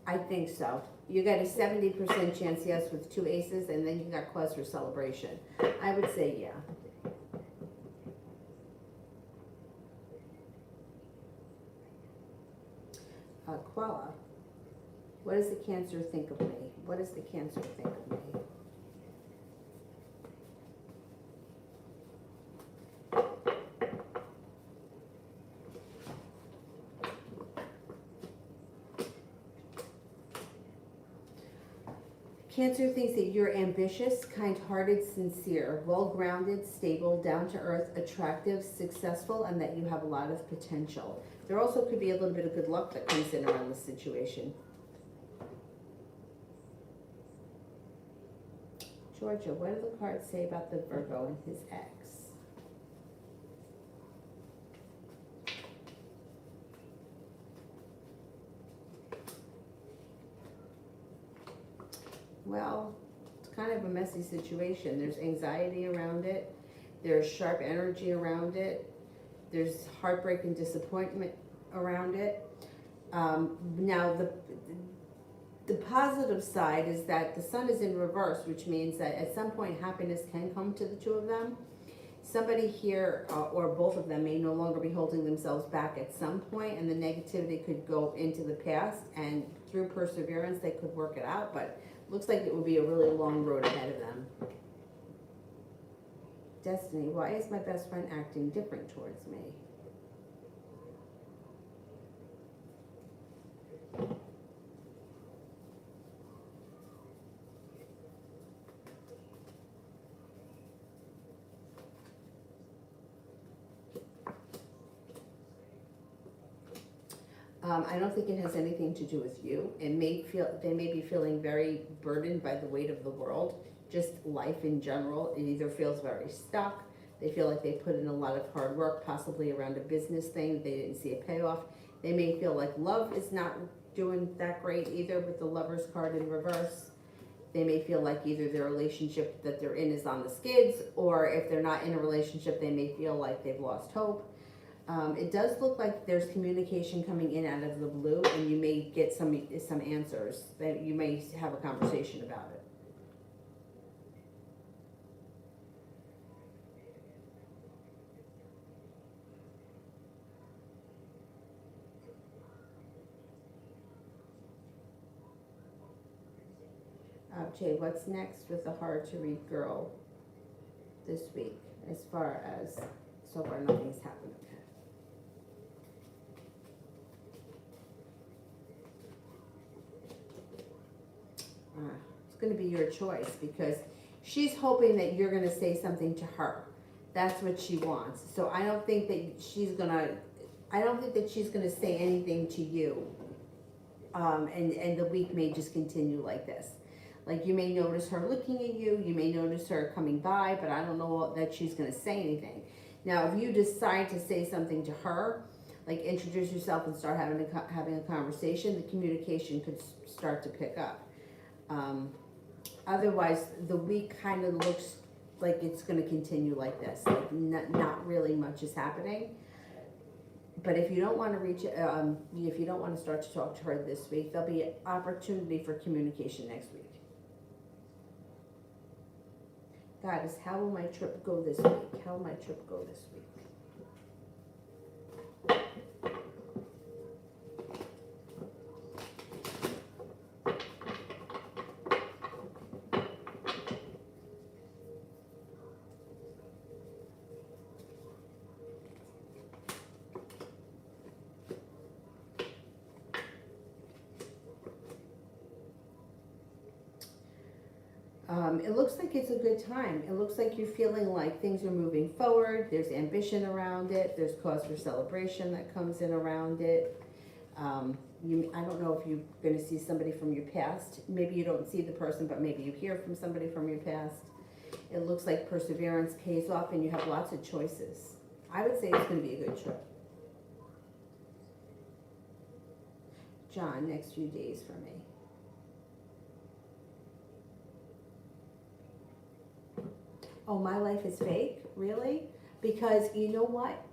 I think so. You got a 70% chance yes with 2 aces, and then you got cause for celebration. I would say yeah. Koala, what does the Cancer think of me? What does the Cancer think of me? Cancer thinks that you're ambitious, kind-hearted, sincere, well-grounded, stable, down-to-earth, attractive, successful, and that you have a lot of potential. There also could be a little bit of good luck that comes in around this situation. Georgia, what do the cards say about the Virgo and his ex? Well, it's kind of a messy situation. There's anxiety around it. There's sharp energy around it. There's heartbreak and disappointment around it. Now, the positive side is that the sun is in reverse, which means that at some point happiness can come to the two of them. Somebody here, or both of them, may no longer be holding themselves back at some point, and the negativity could go into the past, and through perseverance they could work it out, but looks like it will be a really long road ahead of them. Destiny, why is my best friend acting different towards me? I don't think it has anything to do with you. They may be feeling very burdened by the weight of the world, just life in general. It either feels very stuck. They feel like they put in a lot of hard work, possibly around a business thing. They didn't see a payoff. They may feel like love is not doing that great either with the Lover's card in reverse. They may feel like either their relationship that they're in is on the skids, or if they're not in a relationship, they may feel like they've lost hope. It does look like there's communication coming in out of the blue, and you may get some answers. That you may have a conversation about it. Jay, what's next with the hard-to-read girl this week? As far as so far, nothing's happened. It's going to be your choice, because she's hoping that you're going to say something to her. That's what she wants. So I don't think that she's going to say anything to you. and the week may just continue like this. Like you may notice her looking at you, you may notice her coming by, but I don't know that she's going to say anything. Now, if you decide to say something to her, like introduce yourself and start having a conversation, the communication could start to pick up. Otherwise, the week kind of looks like it's going to continue like this. Like not really much is happening. But if you don't want to if you don't want to start to talk to her this week, there'll be an opportunity for communication next week. Goddess, how will my trip go this week? How will my trip go this week? It looks like it's a good time. It looks like you're feeling like things are moving forward. There's ambition around it. There's cause for celebration that comes in around it. I don't know if you're going to see somebody from your past. Maybe you don't see the person, but maybe you hear from somebody from your past. It looks like perseverance pays off and you have lots of choices. I would say it's going to be a good trip. John, next few days for me. Oh, my life is fake? Really? Because you know what?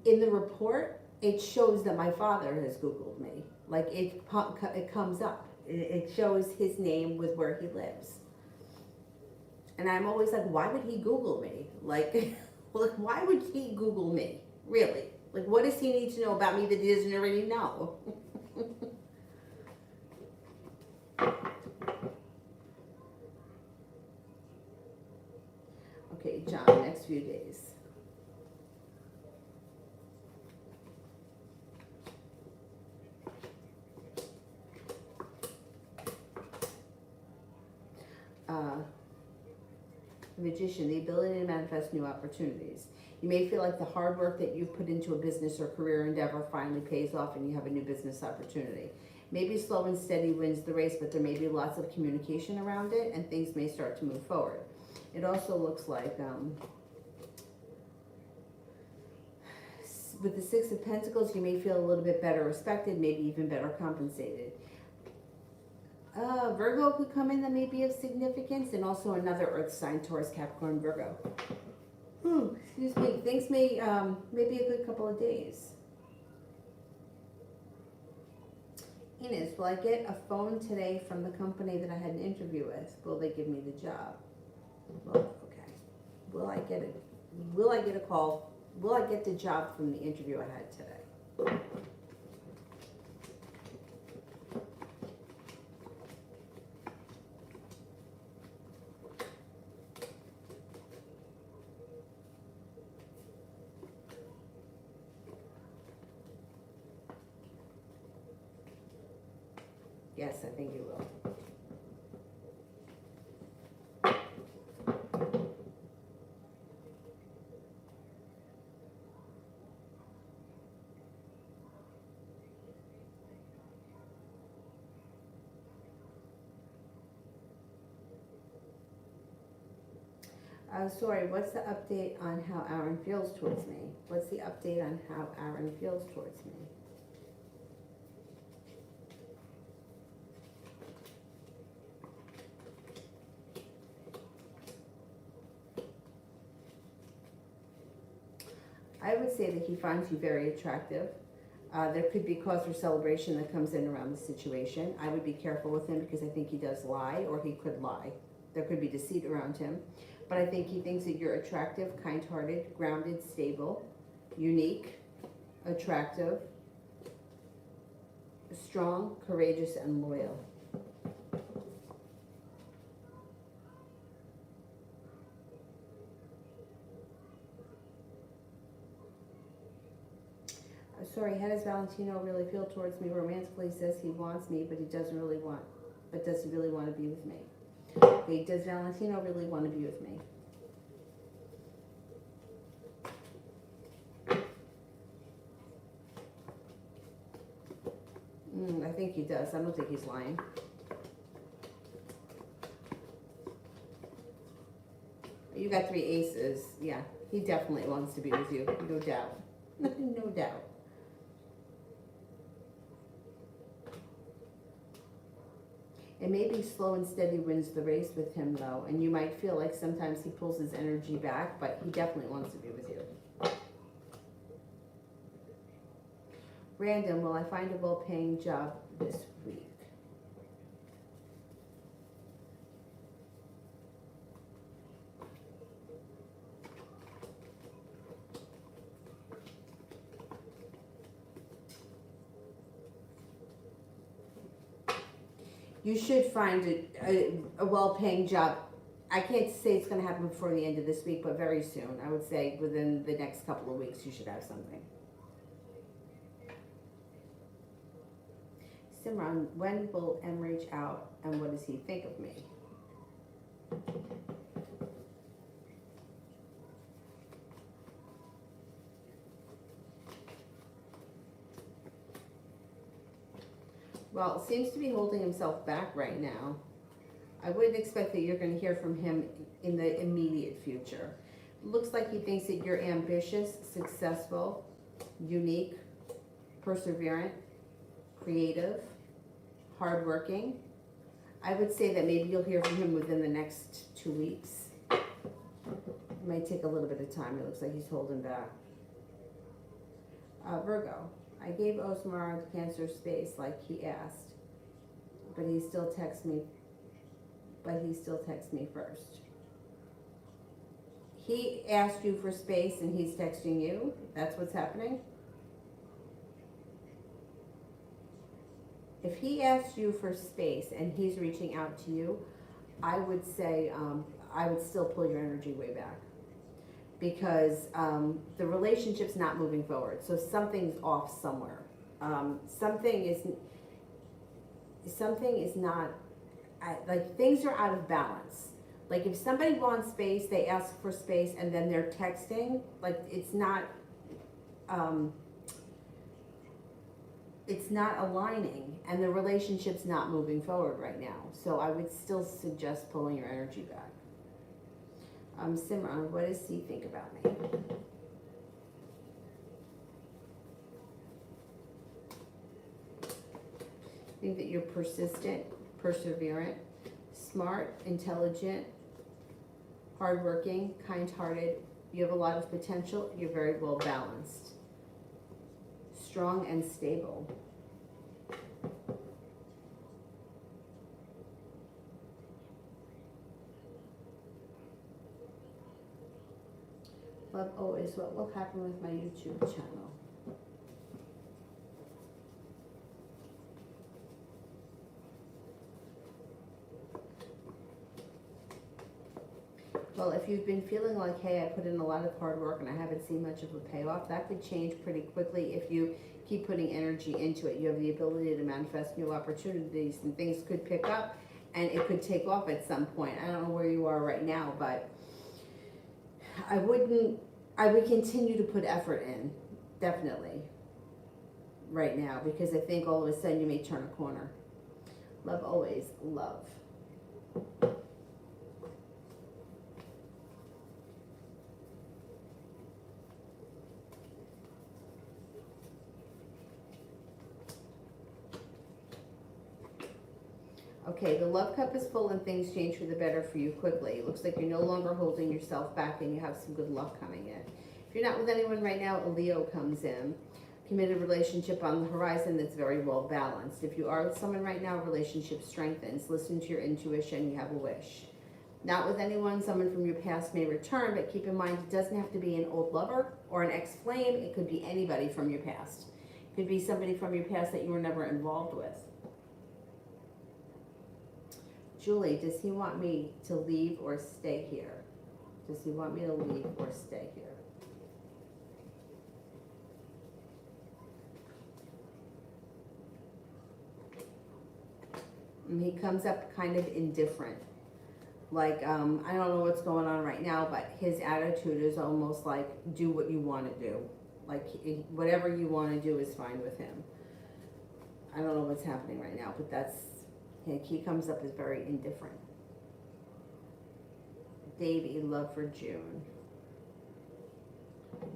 In the report, it shows that my father has Googled me. Like it comes up. It shows his name with where he lives. And I'm always like, why would he Google me? Like, why would he Google me? Really? Like, what does he need to know about me that he doesn't already know? Okay, John, next few days. The Magician, the ability to manifest new opportunities. You may feel like the hard work that you've put into a business or career endeavor finally pays off and you have a new business opportunity. Maybe slow and steady wins the race, but there may be lots of communication around it and things may start to move forward. It also looks like, with the Six of Pentacles, you may feel a little bit better respected, maybe even better compensated. Virgo could come in that may be of significance, and also another Earth sign, Taurus, Capricorn, Virgo. Excuse me. Things may be a good couple of days. Inez, will I get a phone today from the company that I had an interview with? Will they give me the job? Well, okay. Will I get a call? Will I get the job from the interview I had today? Yes, I think you will. Sorry, what's the update on how Aaron feels towards me? What's the update on how Aaron feels towards me? I would say that he finds you very attractive. There could be cause for celebration that comes in around the situation. I would be careful with him because I think he does lie, or he could lie. There could be deceit around him. But I think he thinks that you're attractive, kind-hearted, grounded, stable, unique, attractive, strong, courageous, and loyal. Sorry, how does Valentino really feel towards me? Romantically, he says he wants me, but he doesn't really want, but does he really want to be with me? Okay, does Valentino really want to be with me? I think he does. I don't think he's lying. You got 3 aces. Yeah, he definitely wants to be with you. No doubt. No doubt. It may be slow and steady wins the race with him, though, and you might feel like sometimes he pulls his energy back, but he definitely wants to be with you. Random, will I find a well-paying job this week? You should find a well-paying job. I can't say it's going to happen before the end of this week, but very soon. I would say within the next couple of weeks you should have something. Simran, when will M reach out and what does he think of me? Well, it seems to be holding himself back right now. I wouldn't expect that you're going to hear from him in the immediate future. It looks like he thinks that you're ambitious, successful, unique, perseverant, creative, hardworking. I would say that maybe you'll hear from him within the next 2 weeks. It might take a little bit of time. It looks like he's holding back. Virgo. I gave Osmar the Cancer space like he asked, but he still texts me first. He asked you for space and he's texting you? That's what's happening? If he asks you for space and he's reaching out to you, I would say I would still pull your energy way back. Because the relationship's not moving forward. So something's off somewhere. Something is not, like things are out of balance. Like if somebody wants space, they ask for space and then they're texting, like it's not aligning and the relationship's not moving forward right now. So I would still suggest pulling your energy back. Simran, what does he think about me? I think that you're persistent, perseverant, smart, intelligent, hardworking, kind-hearted. You have a lot of potential. You're very well balanced, strong and stable. Love always, what will happen with my YouTube channel? Well, if you've been feeling like, hey, I put in a lot of hard work and I haven't seen much of a payoff, that could change pretty quickly if you keep putting energy into it. You have the ability to manifest new opportunities and things could pick up and it could take off at some point. I don't know where you are right now, but I would continue to put effort in, definitely, right now, because I think all of a sudden you may turn a corner. Love always, love. Okay, the love cup is full and things change for the better for you quickly. It looks like you're no longer holding yourself back and you have some good luck coming in. If you're not with anyone right now, a Leo comes in. Committed relationship on the horizon that's very well balanced. If you are with someone right now, relationship strengthens. Listen to your intuition, you have a wish. Not with anyone, someone from your past may return, but keep in mind it doesn't have to be an old lover or an ex-flame. It could be anybody from your past. It could be somebody from your past that you were never involved with. Julie, does he want me to leave or stay here? Does he want me to leave or stay here? And he comes up kind of indifferent. Like, I don't know what's going on right now, but his attitude is almost like, do what you want to do. Like, whatever you want to do is fine with him. I don't know what's happening right now, but that's, yeah, he comes up as very indifferent. Davy, love for June.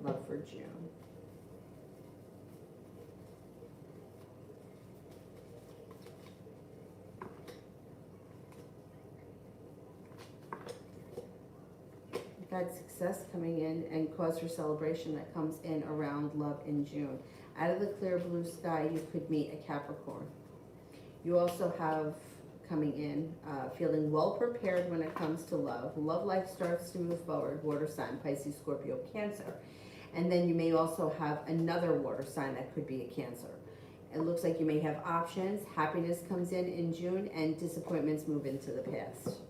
Love for June. Got success coming in and cause for celebration that comes in around love in June. Out of the clear blue sky, you could meet a Capricorn. You also have coming in, feeling well prepared when it comes to love. Love life starts to move forward. Water sign, Pisces, Scorpio, Cancer. And then you may also have another water sign that could be a Cancer. It looks like you may have options. Happiness comes in June, and disappointments move into the past.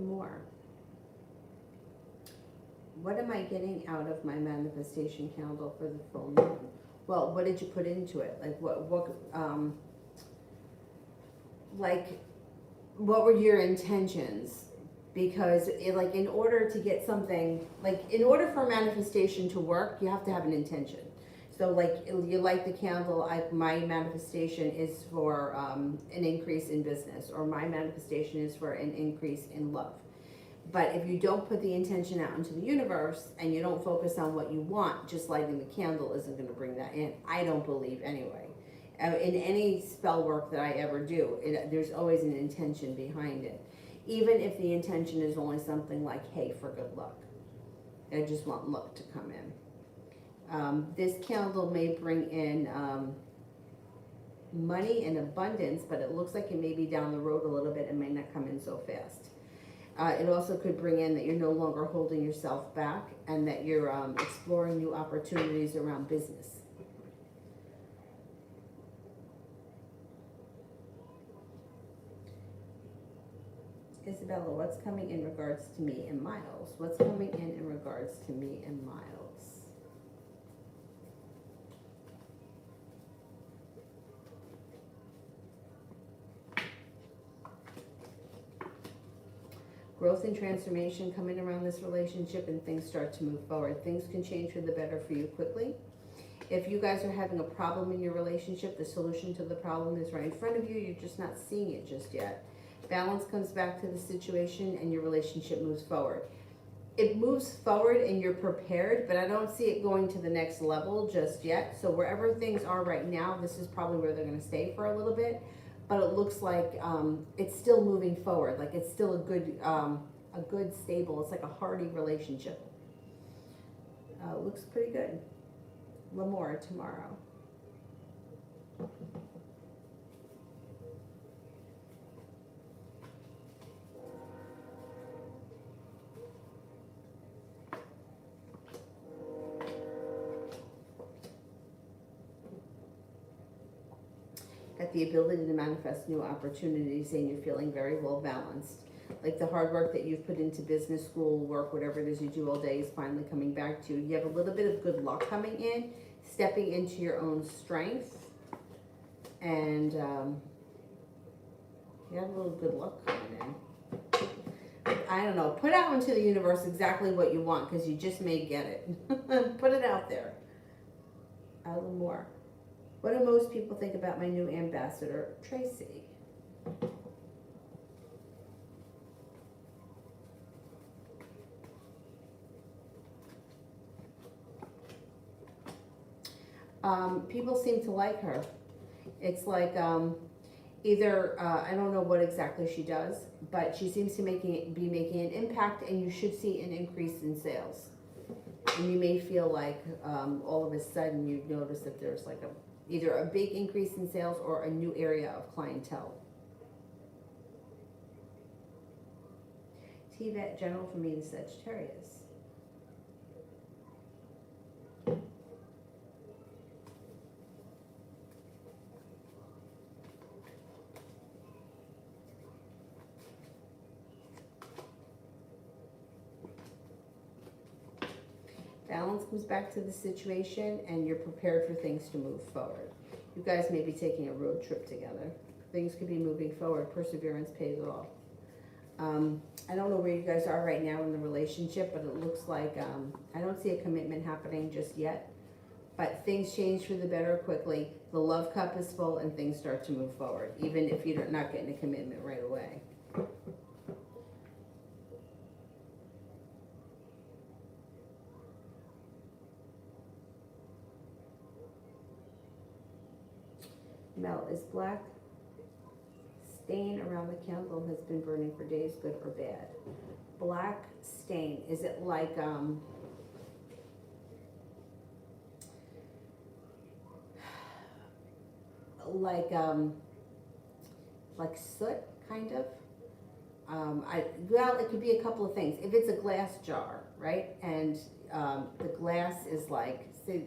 More. What am I getting out of my manifestation candle for the full moon? Well, what did you put into it? Like what were your intentions? Because like in order to get something, like in order for a manifestation to work, you have to have an intention. So like you light the candle, my manifestation is for an increase in business, or my manifestation is for an increase in love. But if you don't put the intention out into the universe and you don't focus on what you want, just lighting the candle isn't going to bring that in. I don't believe anyway. In any spell work that I ever do, there's always an intention behind it. Even if the intention is only something like, hey, for good luck. I just want luck to come in. This candle may bring in money and abundance, but it looks like it may be down the road a little bit and may not come in so fast. It also could bring in that you're no longer holding yourself back, and that you're exploring new opportunities around business. Isabella, what's coming in regards to me and Miles? What's coming in regards to me and Miles? Growth and transformation coming around this relationship, and things start to move forward. Things can change for the better for you quickly. If you guys are having a problem in your relationship, the solution to the problem is right in front of you. You're just not seeing it just yet. Balance comes back to the situation and your relationship moves forward. It moves forward and you're prepared, but I don't see it going to the next level just yet. So wherever things are right now, this is probably where they're going to stay for a little bit. But it looks like it's still moving forward. Like it's still a good stable. It's like a hearty relationship. Looks pretty good. L'Amour tomorrow. Got the ability to manifest new opportunities, and you're feeling very well balanced. Like the hard work that you've put into business, school, work, whatever it is you do all day is finally coming back to you. You have a little bit of good luck coming in, stepping into your own strength, and you have a little good luck coming in. I don't know. Put out into the universe exactly what you want, because you just may get it. Put it out there. A little more. What do most people think about my new ambassador, Tracy? People seem to like her. It's like either, I don't know what exactly she does, but she seems to be making an impact, and you should see an increase in sales. And you may feel like all of a sudden you notice that there's like either a big increase in sales or a new area of clientele. TVET general for me is Sagittarius. Balance comes back to the situation, and you're prepared for things to move forward. You guys may be taking a road trip together. Things could be moving forward. Perseverance pays off. I don't know where you guys are right now in the relationship, but it looks like I don't see a commitment happening just yet. But things change for the better quickly. The love cup is full, and things start to move forward, even if you're not getting a commitment right away. Mel, is black stain around the candle has been burning for days, good or bad? Black stain, is it like like soot, kind of? Well, it could be a couple of things. If it's a glass jar, right, and the glass is like, say,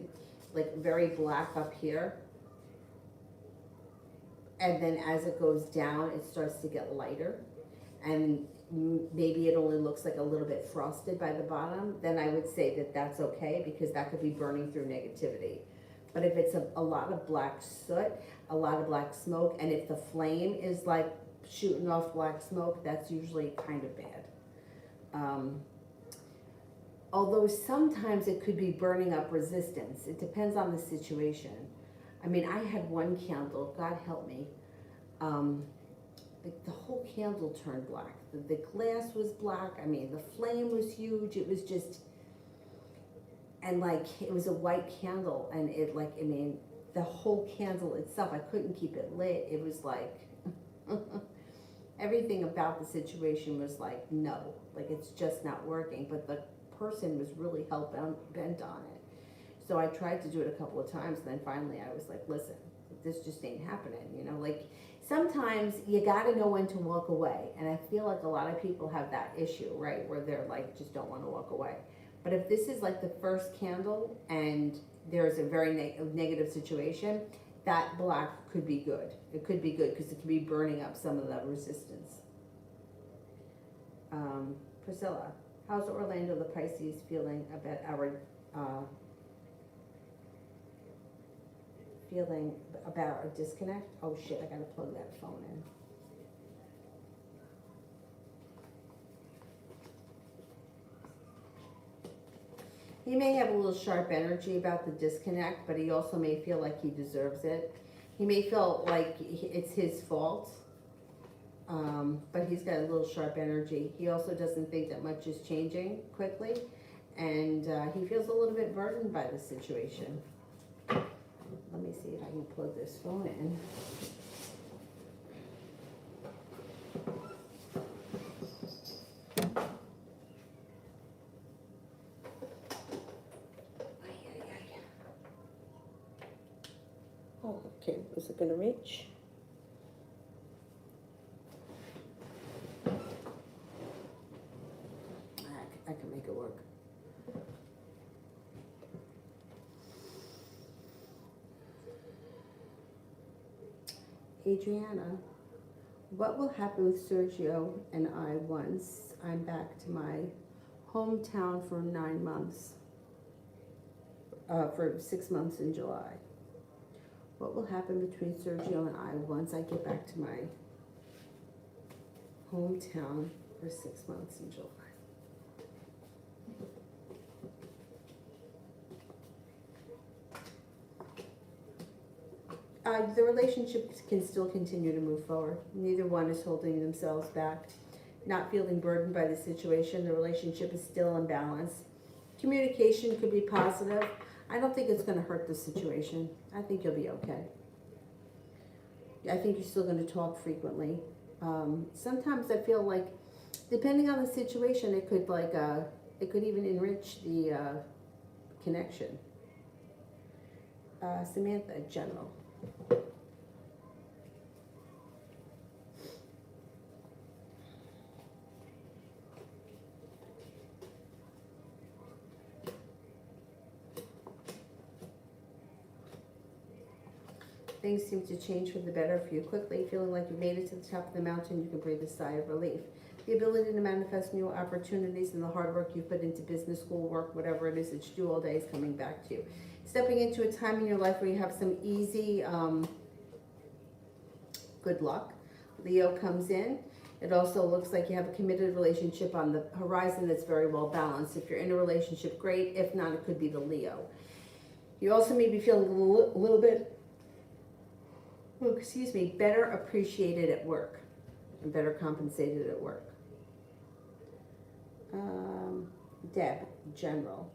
like very black up here, and then as it goes down, it starts to get lighter, and maybe it only looks like a little bit frosted by the bottom, then I would say that that's okay, because that could be burning through negativity. But if it's a lot of black soot, a lot of black smoke, and if the flame is like shooting off black smoke, that's usually kind of bad. Although sometimes it could be burning up resistance. It depends on the situation. I mean, I had one candle, God help me, the whole candle turned black. The glass was black. I mean, the flame was huge. It was just, and like, it was a white candle, and it like, I mean, the whole candle itself, I couldn't keep it lit. It was like, everything about the situation was like, no, like it's just not working. But the person was really hell-bent on it. So I tried to do it a couple of times, and then finally I was like, listen, this just ain't happening, you know? Like, sometimes you gotta know when to walk away, and I feel like a lot of people have that issue, right, where they're like, just don't wanna walk away. But if this is like the first candle, and there's a very negative situation, that black could be good. It could be good, because it could be burning up some of the resistance. Priscilla, how's Orlando the Pisces feeling about our feeling about a disconnect? Oh shit, I gotta plug that phone in. He may have a little sharp energy about the disconnect, but he also may feel like he deserves it. He may feel like it's his fault, but he's got a little sharp energy. He also doesn't think that much is changing quickly, and he feels a little bit burdened by the situation. Let me see if I can plug this phone in. Oh, okay, was it gonna reach? I can make it work. Adriana, what will happen with Sergio and I once I'm back to my hometown for 9 months, for 6 months in July? What will happen between Sergio and I once I get back to my hometown for 6 months in July? The relationship can still continue to move forward. Neither one is holding themselves back, not feeling burdened by the situation. The relationship is still in balance. Communication could be positive. I don't think it's going to hurt the situation. I think you'll be okay. I think you're still going to talk frequently. Sometimes I feel like, depending on the situation, it could even enrich the connection. Samantha, general. Things seem to change for the better for you quickly, feeling like you made it to the top of the mountain. You can breathe a sigh of relief. The ability to manifest new opportunities and the hard work you put into business, school work, whatever it is that you do all day is coming back to you. Stepping into a time in your life where you have some easy, good luck. Leo comes in. It also looks like you have a committed relationship on the horizon that's very well balanced. If you're in a relationship, great. If not, it could be the Leo. You also may be feeling a little bit, better appreciated at work and better compensated at work. Deb, general.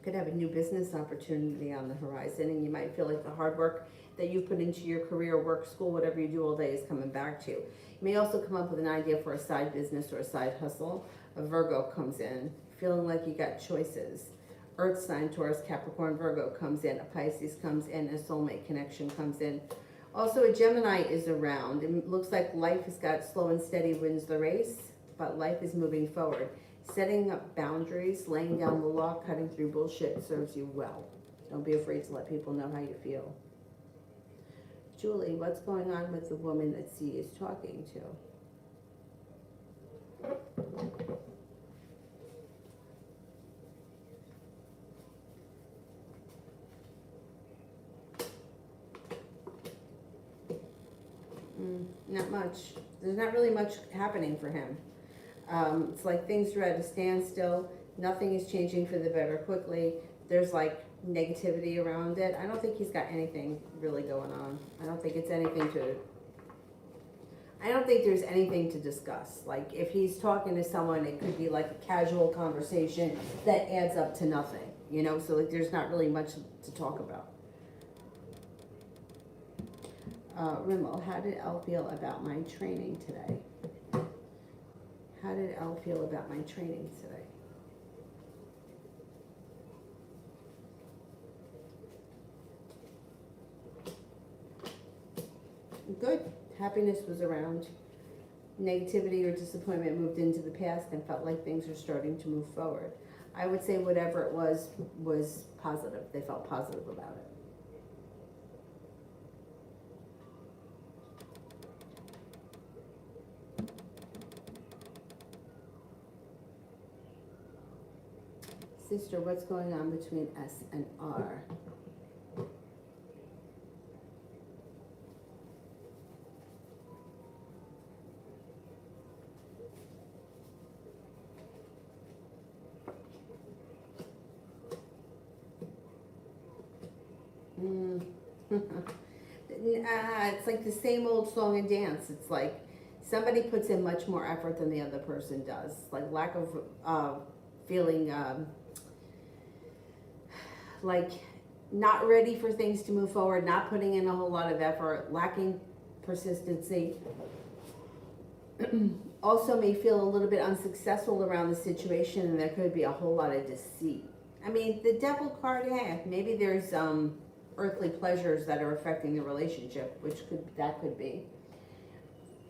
Could have a new business opportunity on the horizon, and you might feel like the hard work that you put into your career, work, school, whatever you do all day is coming back to you. You may also come up with an idea for a side business or a side hustle. A Virgo comes in, feeling like you got choices. Earth sign, Taurus, Capricorn, Virgo comes in. A Pisces comes in. A soulmate connection comes in. Also, a Gemini is around. It looks like life has got slow and steady wins the race, but life is moving forward. Setting up boundaries, laying down the law, cutting through bullshit serves you well. Don't be afraid to let people know how you feel. Julie, what's going on with the woman that C is talking to? Not much. There's not really much happening for him. It's like things are at a standstill. Nothing is changing for the better quickly. There's like negativity around it. I don't think he's got anything really going on. I don't think there's anything to discuss. Like if he's talking to someone, it could be like a casual conversation that adds up to nothing, so like there's not really much to talk about. Rimmel, how did Elle feel about my training today? How did Elle feel about my training today? Good. Happiness was around. Negativity or disappointment moved into the past and felt like things are starting to move forward. I would say whatever it was positive. They felt positive about it. Sister, what's going on between S and R? It's like the same old song and dance. It's like somebody puts in much more effort than the other person does. Like lack of feeling like not ready for things to move forward, not putting in a whole lot of effort, lacking persistency. Also may feel a little bit unsuccessful around the situation, and there could be a whole lot of deceit. I mean, the devil card, maybe there's earthly pleasures that are affecting the relationship, that could be.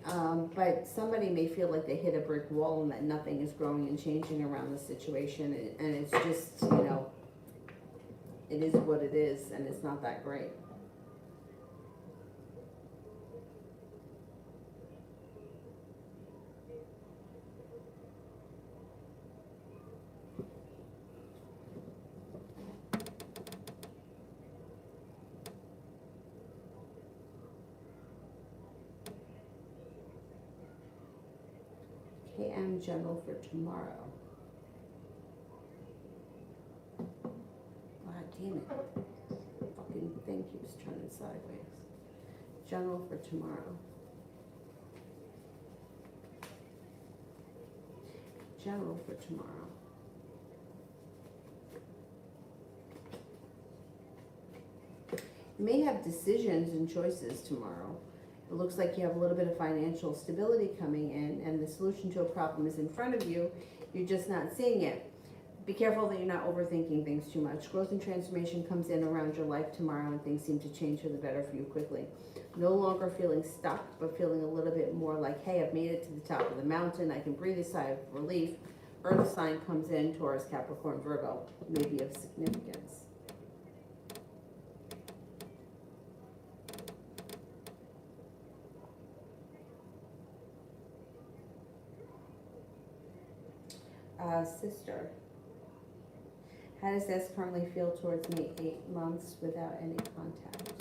But somebody may feel like they hit a brick wall and that nothing is growing and changing around the situation, and it's just, it is what it is, and it's not that great. KM general for tomorrow. God damn it. Fucking thing keeps turning sideways. General for tomorrow. General for tomorrow. You may have decisions and choices tomorrow. It looks like you have a little bit of financial stability coming in, and the solution to a problem is in front of you. You're just not seeing it. Be careful that you're not overthinking things too much. Growth and transformation comes in around your life tomorrow, and things seem to change for the better for you quickly. No longer feeling stuck, but feeling a little bit more like, hey, I've made it to the top of the mountain. I can breathe a sigh of relief. Earth sign comes in, Taurus, Capricorn, Virgo, may be of significance. Sister, how does this currently feel towards me 8 months without any contact?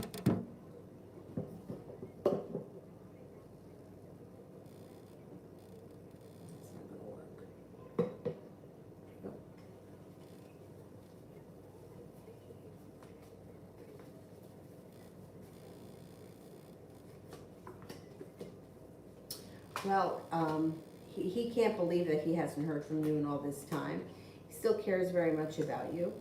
It's not gonna work. Nope. Well, he can't believe that he hasn't heard from you in all this time. He still cares very much about you.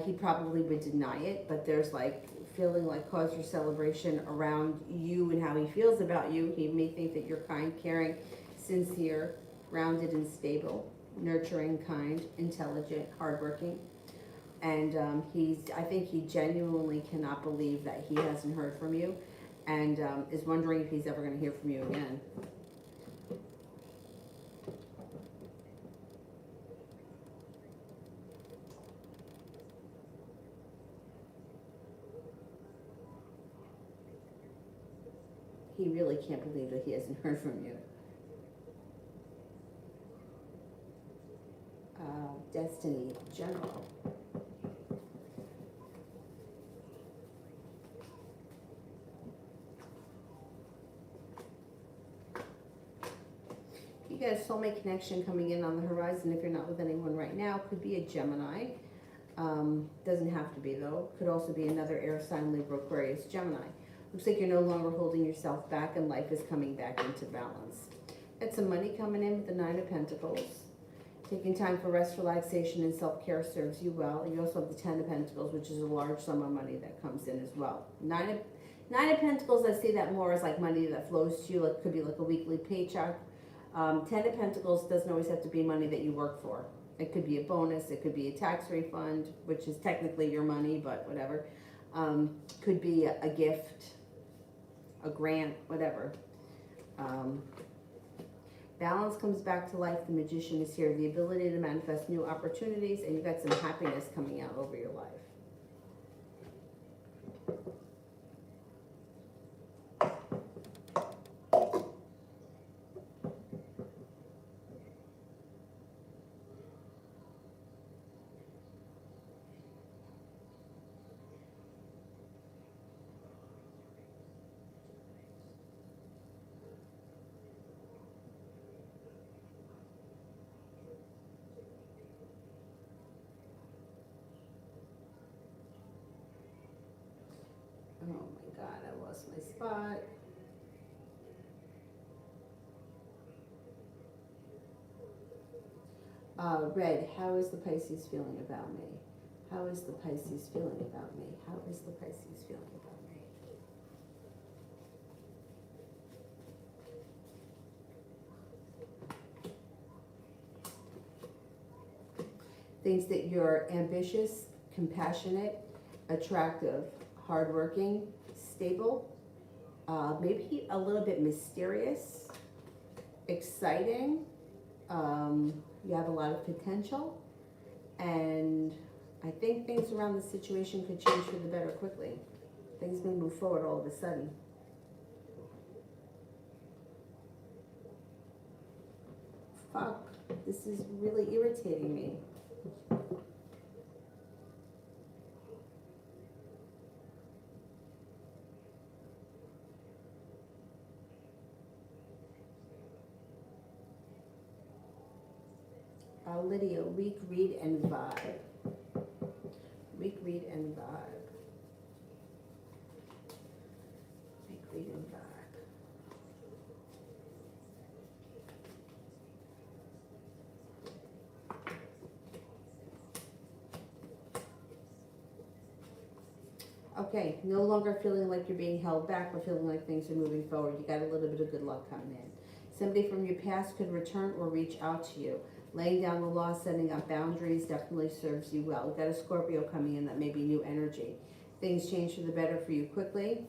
He probably would deny it, but there's like feeling like cause for celebration around you and how he feels about you. He may think that you're kind, caring, sincere, grounded and stable, nurturing, kind, intelligent, hardworking. And I think he genuinely cannot believe that he hasn't heard from you, and is wondering if he's ever going to hear from you again. He really can't believe that he hasn't heard from you. Destiny, General. You got a soulmate connection coming in on the horizon. If you're not with anyone right now, could be a Gemini. Doesn't have to be though. Could also be another air sign, Libra, Aquarius, Gemini. Looks like you're no longer holding yourself back and life is coming back into balance. Got some money coming in with the Nine of Pentacles. Taking time for rest, relaxation, and self-care serves you well. You also have the Ten of Pentacles, which is a large sum of money that comes in as well. Nine of Pentacles, I see that more as like money that flows to you. Like could be like a weekly paycheck. Ten of Pentacles doesn't always have to be money that you work for. It could be a bonus. It could be a tax refund, which is technically your money, but whatever. Could be a gift, a grant, whatever. Balance comes back to life. The Magician is here. The ability to manifest new opportunities, and you've got some happiness coming out over your life. Oh my God, I lost my spot. Red, how is the Pisces feeling about me? How is the Pisces feeling about me? How is the Pisces feeling about me? Thinks that you're ambitious, compassionate, attractive, hardworking, stable, maybe a little bit mysterious, exciting. You have a lot of potential, and I think things around the situation could change for the better quickly. Things may move forward all of a sudden. Fuck, this is really irritating me. Lydia, weak, read, and vibe. Weak, read, and vibe. Weak, read, and vibe. Okay, no longer feeling like you're being held back, but feeling like things are moving forward. You got a little bit of good luck coming in. Somebody from your past could return or reach out to you. Laying down the law, setting up boundaries definitely serves you well. We've got a Scorpio coming in, that may be new energy. Things change for the better for you quickly.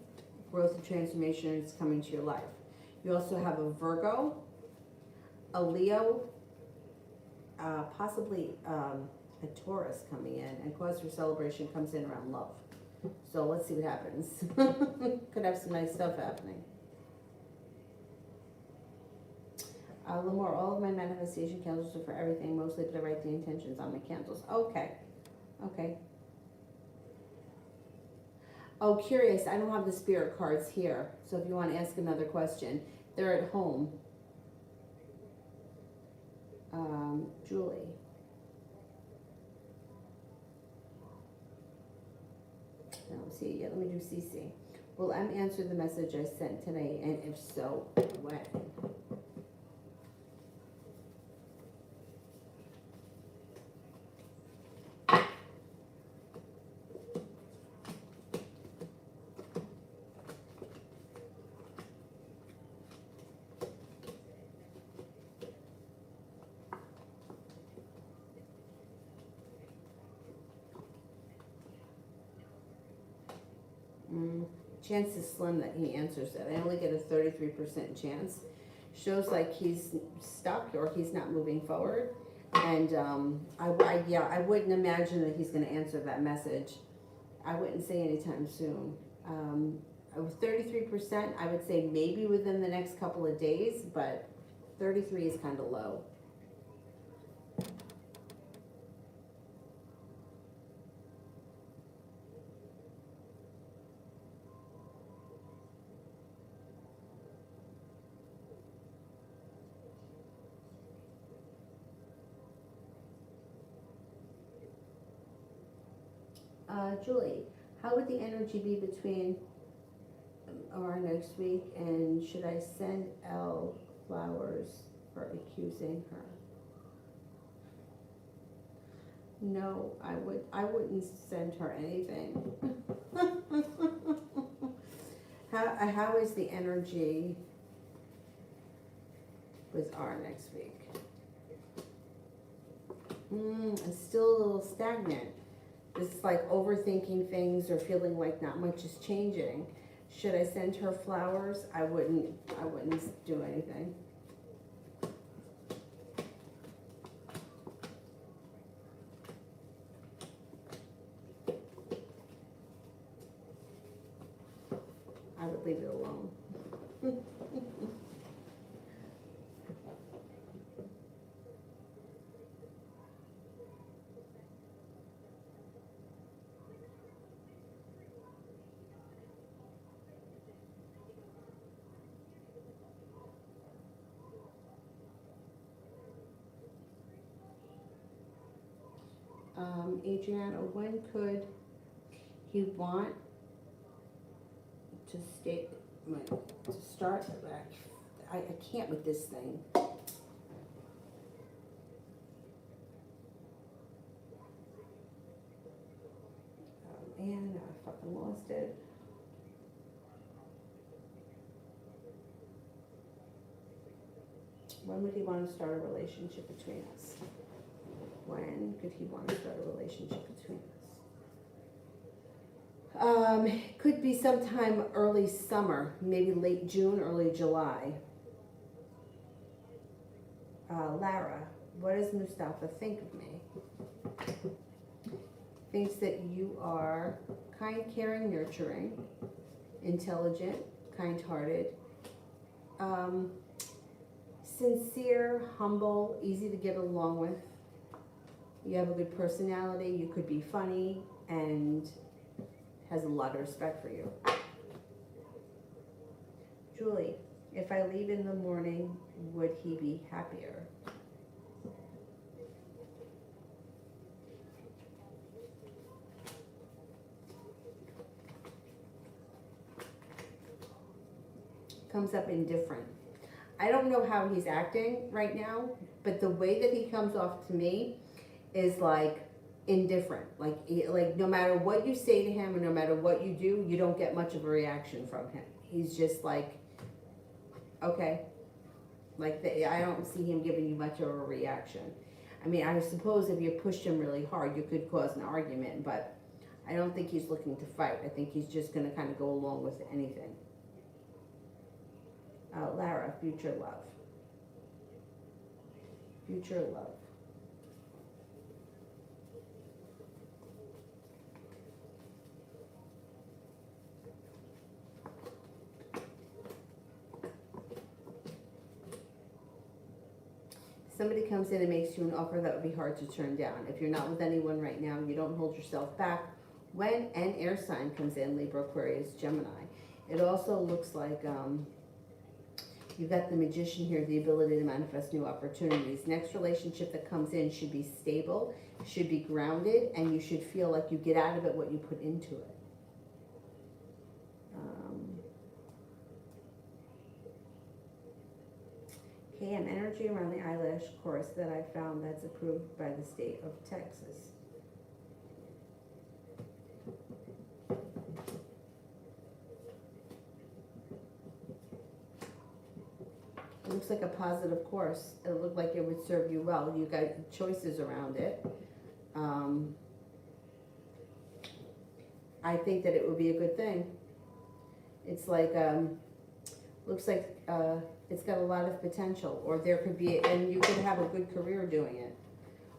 Growth and transformation is coming to your life. You also have a Virgo, a Leo, possibly a Taurus coming in, and cause for celebration comes in around love. So let's see what happens. Could have some nice stuff happening. Lamar, all of my manifestation candles are for everything, mostly but I write the intentions on my candles. Okay. Okay. Oh, curious, I don't have the spirit cards here. So if you want to ask another question, they're at home. Julie. I don't see it yet. Let me do CC. Will M answer the message I sent today? And if so, when? Chance is slim that he answers it. I only get a 33% chance. Shows like he's stuck or he's not moving forward. And I wouldn't imagine that he's going to answer that message. I wouldn't say anytime soon. 33%, I would say maybe within the next couple of days, but 33 is kind of low. Julie, how would the energy be between our next week, and should I send Elle flowers for accusing her? No, I wouldn't send her anything. How is the energy with our next week? It's still a little stagnant. It's like overthinking things or feeling like not much is changing. Should I send her flowers? I wouldn't do anything. I would leave it alone. Adriana, when could he want to start? I can't with this thing. Oh man, now I fucking lost it. When would he want to start a relationship between us? When could he want to start a relationship between us? Could be sometime early summer, maybe late June, early July. Lara, what does Mustafa think of me? Thinks that you are kind, caring, nurturing, intelligent, kind-hearted, sincere, humble, easy to get along with. You have a good personality, you could be funny, and has a lot of respect for you. Julie, if I leave in the morning, would he be happier? Comes up indifferent. I don't know how he's acting right now, but the way that he comes off to me is like indifferent. Like no matter what you say to him and no matter what you do, you don't get much of a reaction from him. He's just like, okay. I don't see him giving you much of a reaction. I mean, I suppose if you pushed him really hard, you could cause an argument, but I don't think he's looking to fight. I think he's just going to kind of go along with anything. Lara, future love. Future love. Somebody comes in and makes you an offer that would be hard to turn down. If you're not with anyone right now, you don't hold yourself back. When an air sign comes in, Libra, Aquarius, Gemini, it also looks like you've got the Magician here, the ability to manifest new opportunities. Next relationship that comes in should be stable, should be grounded, and you should feel like you get out of it what you put into it. KM energy around the eyelash course that I found that's approved by the state of Texas. It looks like a positive course. It looked like it would serve you well. You got choices around it. I think that it would be a good thing. It's like, looks like it's got a lot of potential, or there could be, and you could have a good career doing it.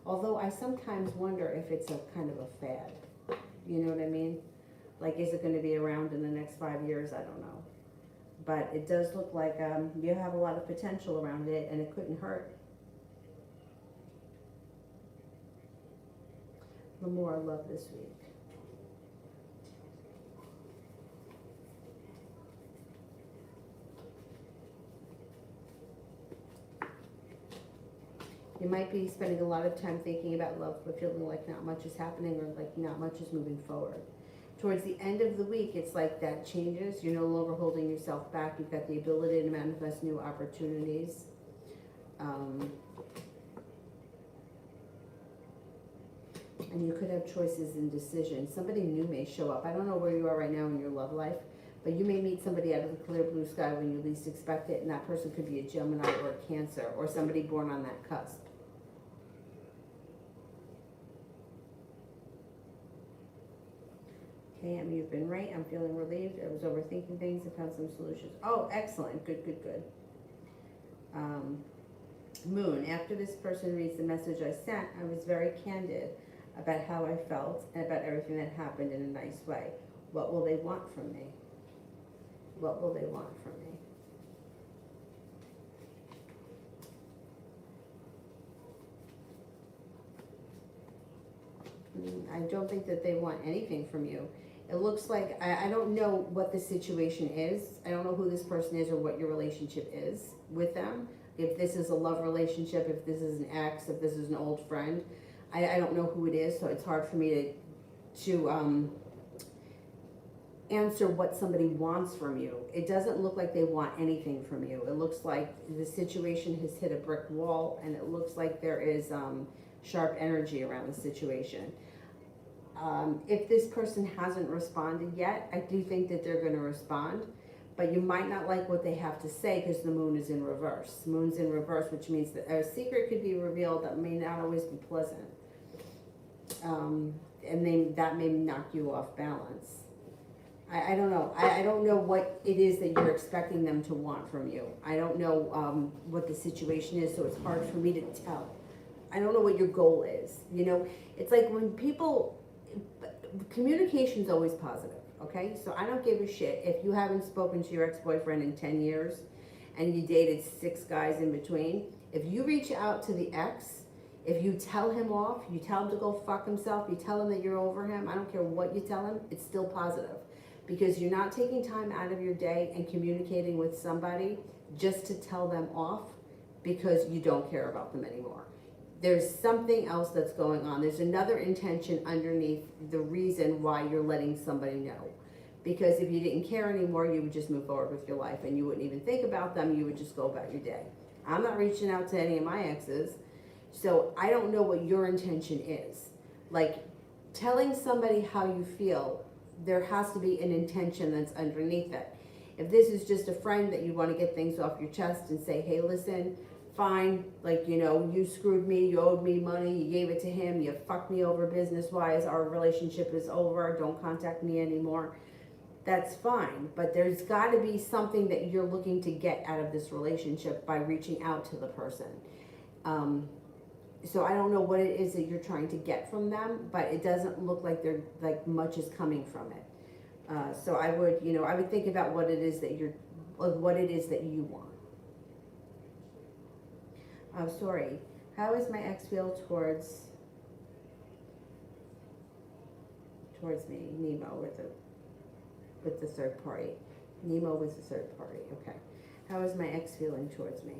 Although I sometimes wonder if it's a kind of a fad. You know what I mean? Like, is it going to be around in the next 5 years? I don't know. But it does look like you have a lot of potential around it, and it couldn't hurt. The more love this week. You might be spending a lot of time thinking about love, but feeling like not much is happening, or like not much is moving forward. Towards the end of the week, it's like that changes. You're no longer holding yourself back. You've got the ability to manifest new opportunities. And you could have choices and decisions. Somebody new may show up. I don't know where you are right now in your love life, but you may meet somebody out of the clear blue sky when you least expect it, and that person could be a Gemini or a Cancer, or somebody born on that cusp. Okay, you've been right. I'm feeling relieved. I was overthinking things and found some solutions. Oh, excellent. Good, good, good. Moon, after this person reads the message I sent, I was very candid about how I felt and about everything that happened in a nice way. What will they want from me? What will they want from me? I don't think that they want anything from you. It looks like, I don't know what the situation is. I don't know who this person is or what your relationship is with them. If this is a love relationship, if this is an ex, if this is an old friend. I don't know who it is, so it's hard for me to answer what somebody wants from you. It doesn't look like they want anything from you. It looks like the situation has hit a brick wall, and it looks like there is sharp energy around the situation. If this person hasn't responded yet, I do think that they're going to respond, but you might not like what they have to say because the moon is in reverse. Moon's in reverse, which means that a secret could be revealed that may not always be pleasant. And that may knock you off balance. I don't know. I don't know what it is that you're expecting them to want from you. I don't know what the situation is, so it's hard for me to tell. I don't know what your goal is. You know, it's like when people, communication's always positive, okay? So I don't give a shit if you haven't spoken to your ex-boyfriend in 10 years and you dated 6 guys in between. If you reach out to the ex, if you tell him off, you tell him to go fuck himself, you tell him that you're over him, I don't care what you tell him, it's still positive. Because you're not taking time out of your day and communicating with somebody just to tell them off because you don't care about them anymore. There's something else that's going on. There's another intention underneath the reason why you're letting somebody know. Because if you didn't care anymore, you would just move forward with your life and you wouldn't even think about them. You would just go about your day. I'm not reaching out to any of my exes, so I don't know what your intention is. Like, telling somebody how you feel, there has to be an intention that's underneath it. If this is just a friend that you want to get things off your chest and say, hey, listen, fine, like, you know, you screwed me, you owed me money, you gave it to him, you fucked me over business-wise, our relationship is over, don't contact me anymore. That's fine, but there's got to be something that you're looking to get out of this relationship by reaching out to the person. So I don't know what it is that you're trying to get from them, but it doesn't look like they're like much is coming from it. So I would, you know, I would think about what it is that you're, like what it is that you want. Sorry. How is my ex feel towards me? Nemo with the third party. Nemo with the third party. Okay. How is my ex feeling towards me?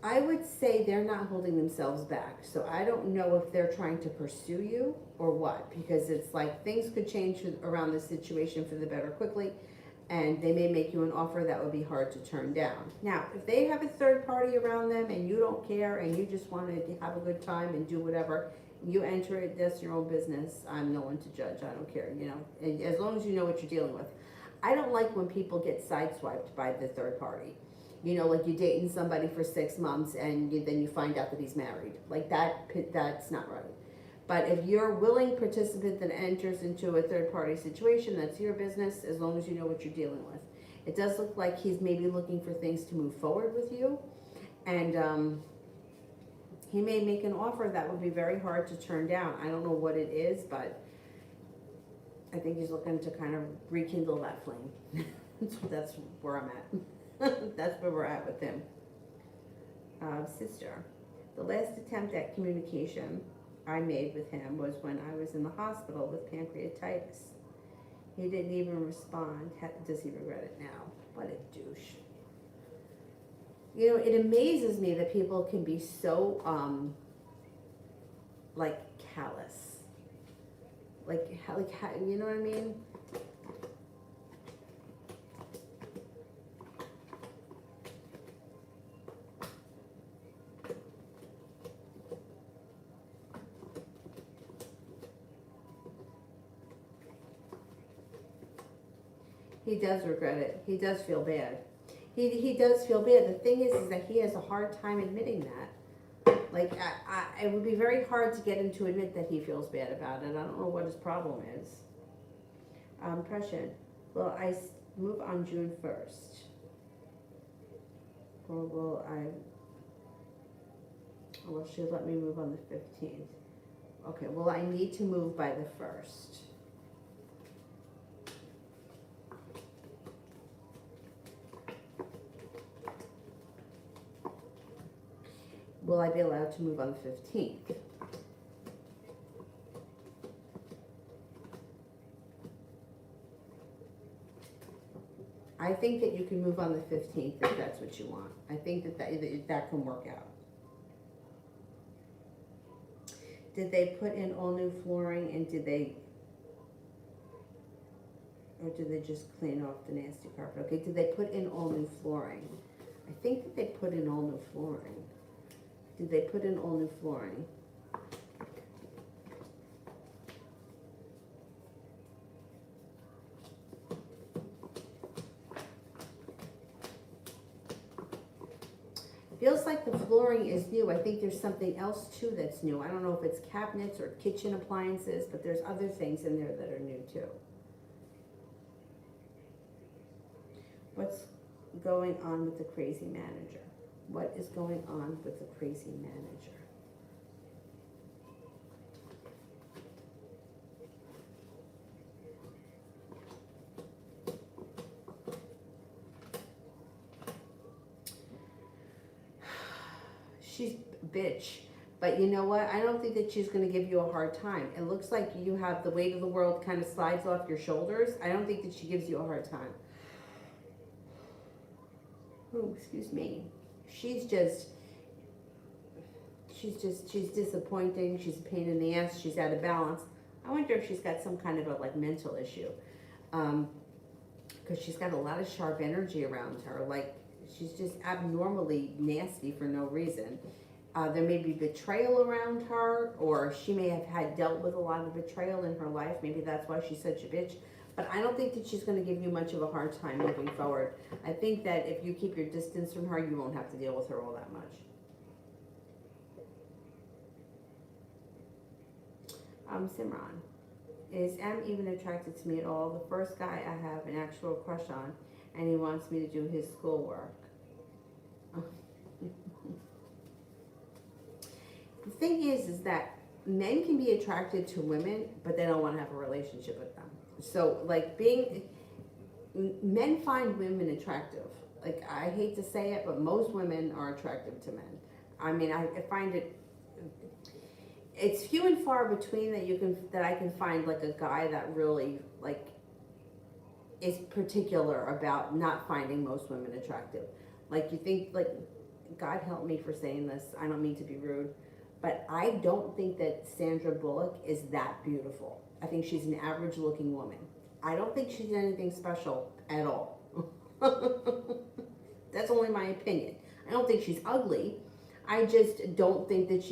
I would say they're not holding themselves back. So I don't know if they're trying to pursue you or what, because it's like things could change around the situation for the better quickly, and they may make you an offer that would be hard to turn down. Now, if they have a third party around them and you don't care and you just want to have a good time and do whatever, you enter it, that's your own business. I'm no one to judge. I don't care, you know, and as long as you know what you're dealing with. I don't like when people get sideswiped by the third party. You know, like you're dating somebody for 6 months and then you find out that he's married. Like that's not right. But if you're a willing participant that enters into a third party situation, that's your business as long as you know what you're dealing with. It does look like he's maybe looking for things to move forward with you. And he may make an offer that would be very hard to turn down. I don't know what it is, but I think he's looking to kind of rekindle that flame. That's where I'm at. That's where we're at with him. Sister, the last attempt at communication I made with him was when I was in the hospital with pancreatitis. He didn't even respond. Does he regret it now? What a douche. You know, it amazes me that people can be so, like, callous. Like, you know what I mean? He does regret it. He does feel bad. He does feel bad. The thing is that he has a hard time admitting that. Like, it would be very hard to get him to admit that he feels bad about it. I don't know what his problem is. Impression. Will I move on June 1st? Or will she let me move on the 15th? Okay, well, I need to move by the 1st. Will I be allowed to move on the 15th? I think that you can move on the 15th if that's what you want. I think that can work out. Did they put in all new flooring and did they just clean off the nasty carpet? Okay, did they put in all new flooring? I think that they put in all new flooring. Did they put in all new flooring? Feels like the flooring is new. I think there's something else too that's new. I don't know if it's cabinets or kitchen appliances, but there's other things in there that are new too. What's going on with the crazy manager? What is going on with the crazy manager? She's a bitch. But you know what? I don't think that she's going to give you a hard time. It looks like you have the weight of the world kind of slides off your shoulders. I don't think that she gives you a hard time. Oh, excuse me. She's disappointing. She's a pain in the ass. She's out of balance. I wonder if she's got some kind of a like mental issue, because she's got a lot of sharp energy around her. Like she's just abnormally nasty for no reason. There may be betrayal around her, or she may have had dealt with a lot of betrayal in her life. Maybe that's why she's such a bitch. But I don't think that she's going to give you much of a hard time moving forward. I think that if you keep your distance from her, you won't have to deal with her all that much. Simran, is M even attracted to me at all? The first guy I have an actual crush on, and he wants me to do his schoolwork. The thing is that men can be attracted to women, but they don't want to have a relationship with them. So, like, men find women attractive. Like, I hate to say it, but most women are attractive to men. I mean, I find it's few and far between that I can find like a guy that really like is particular about not finding most women attractive. Like, you think, like, God help me for saying this, I don't mean to be rude, but I don't think that Sandra Bullock is that beautiful. I think she's an average looking woman. I don't think she's anything special at all. That's only my opinion. I don't think she's ugly. I just don't think that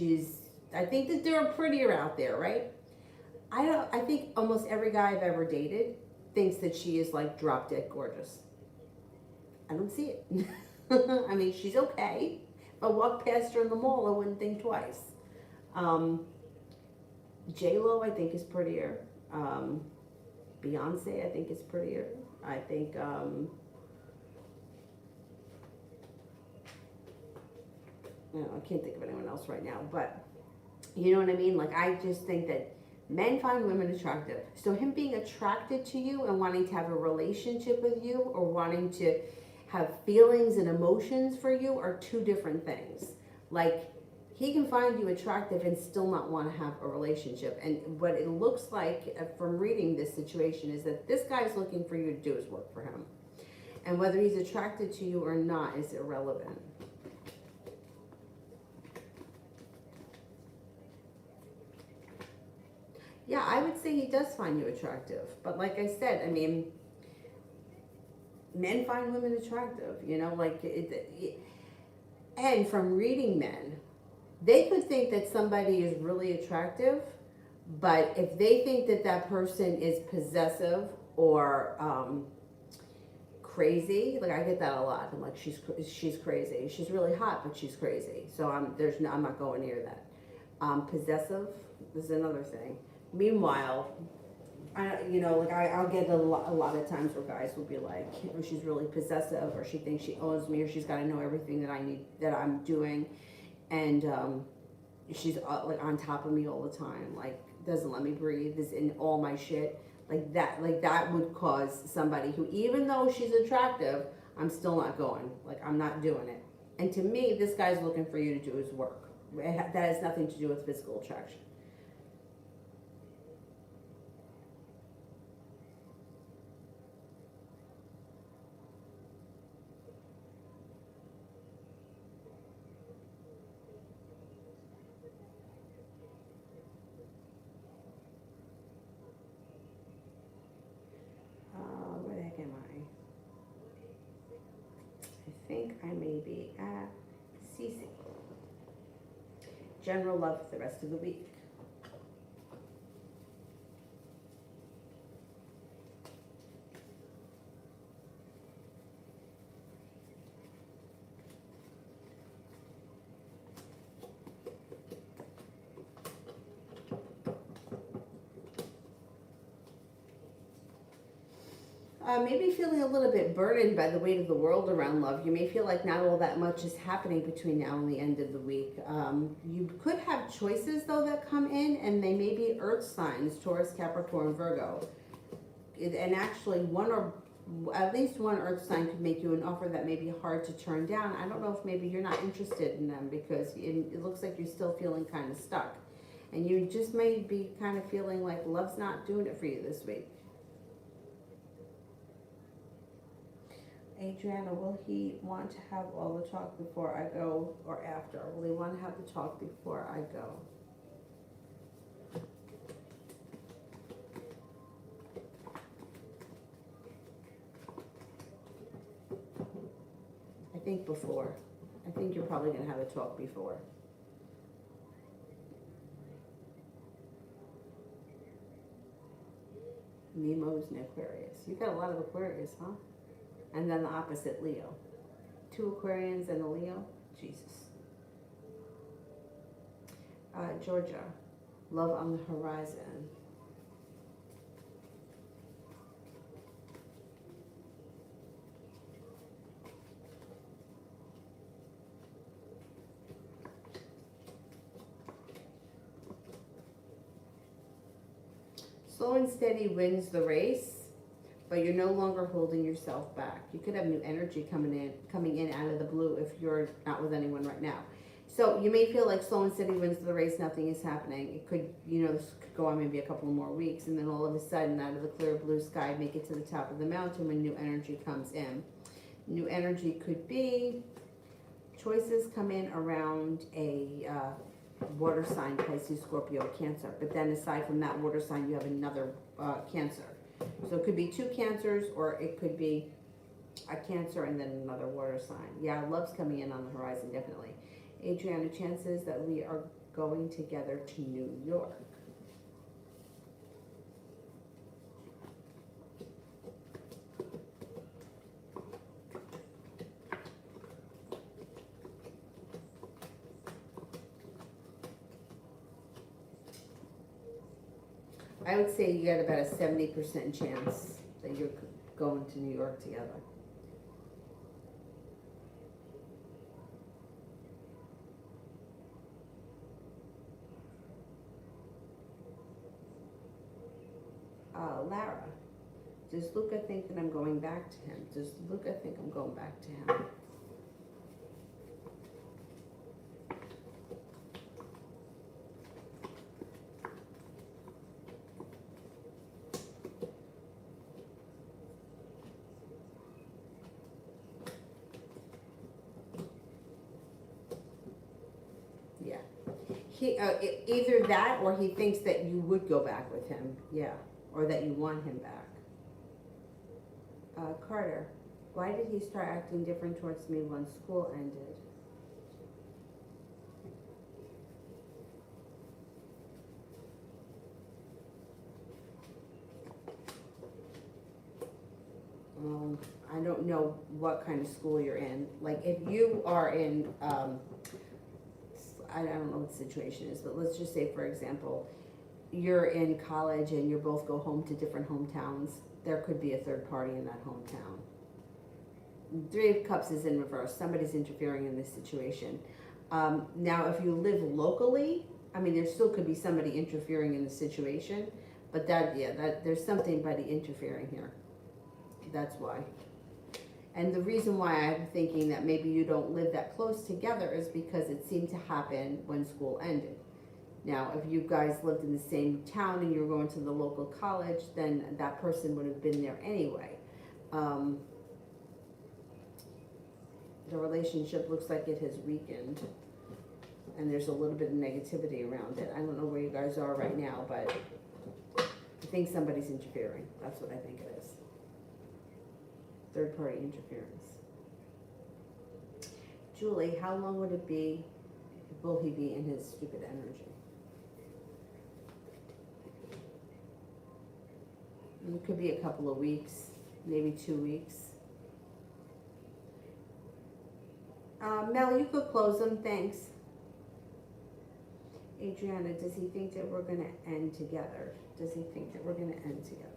I think that there are prettier out there, right? I think almost every guy I've ever dated thinks that she is like drop dead gorgeous. I don't see it. I mean, she's okay. If I walked past her in the mall, I wouldn't think twice. J-Lo, I think, is prettier. Beyonce, I think, is prettier. I think, I can't think of anyone else right now, but you know what I mean? Like, I just think that men find women attractive. So him being attracted to you and wanting to have a relationship with you, or wanting to have feelings and emotions for you, are two different things. Like, he can find you attractive and still not want to have a relationship. And what it looks like from reading this situation is that this guy's looking for you to do his work for him. And whether he's attracted to you or not is irrelevant. Yeah, I would say he does find you attractive. But like I said, I mean, men find women attractive, you know, like, and from reading men, they could think that somebody is really attractive, but if they think that that person is possessive or crazy, like, I get that a lot. I'm like, she's crazy. She's really hot, but she's crazy. So I'm not going near that. Possessive is another thing. Meanwhile, I'll get a lot of times where guys will be like, oh, she's really possessive, or she thinks she owns me, or she's got to know everything that I'm doing, and she's like on top of me all the time, like doesn't let me breathe, is in all my shit, like that would cause somebody who, even though she's attractive, I'm still not going, like, I'm not doing it. And to me, this guy's looking for you to do his work. That has nothing to do with physical attraction. Where the heck am I? I think I may be at CC. General love for the rest of the week. Maybe feeling a little bit burdened by the weight of the world around love. You may feel like not all that much is happening between now and the end of the week. You could have choices, though, that come in, and they may be earth signs: Taurus, Capricorn, Virgo. And actually, at least one earth sign could make you an offer that may be hard to turn down. I don't know if maybe you're not interested in them because it looks like you're still feeling kind of stuck. And you just may be kind of feeling like love's not doing it for you this week. Adriana, will he want to have all the talk before I go or after? Will he want to have the talk before I go? I think before. I think you're probably going to have a talk before. Nemo's in Aquarius. You got a lot of Aquarius, huh? And then the opposite, Leo. 2 Aquarians and a Leo. Jesus. Georgia, love on the horizon. Slow and steady wins the race, but you're no longer holding yourself back. You could have new energy coming in out of the blue if you're not with anyone right now. So you may feel like slow and steady wins the race, nothing is happening. It could, this could go on maybe a couple more weeks, and then all of a sudden, out of the clear blue sky, make it to the top of the mountain when new energy comes in. New energy could be choices come in around a water sign, Pisces, Scorpio, Cancer. But then aside from that water sign, you have another Cancer. So it could be 2 Cancers, or it could be a Cancer and then another water sign. Yeah, love's coming in on the horizon, definitely. Adriana, chances that we are going together to New York. I would say you got about a 70% chance that you're going to New York together. Lara, does Luca think that I'm going back to him? Does Luca think I'm going back to him? Yeah. Either that or he thinks that you would go back with him. Yeah. Or that you want him back. Carter, why did he start acting different towards me when school ended? I don't know what kind of school you're in. Like if you are in, I don't know what the situation is, but let's just say, for example, you're in college and you both go home to different hometowns. There could be a third party in that hometown. 3 of Cups is in reverse. Somebody's interfering in this situation. Now, if you live locally, I mean, there still could be somebody interfering in the situation, but there's somebody interfering here. That's why. And the reason why I'm thinking that maybe you don't live that close together is because it seemed to happen when school ended. Now, if you guys lived in the same town and you were going to the local college, then that person would have been there anyway. The relationship looks like it has weakened, and there's a little bit of negativity around it. I don't know where you guys are right now, but I think somebody's interfering. That's what I think it is. Third party interference. Julie, how long will he be in his stupid energy? It could be a couple of weeks, maybe 2 weeks. Mel, you could close them, thanks. Adriana, does he think that we're going to end together? Does he think that we're going to end together?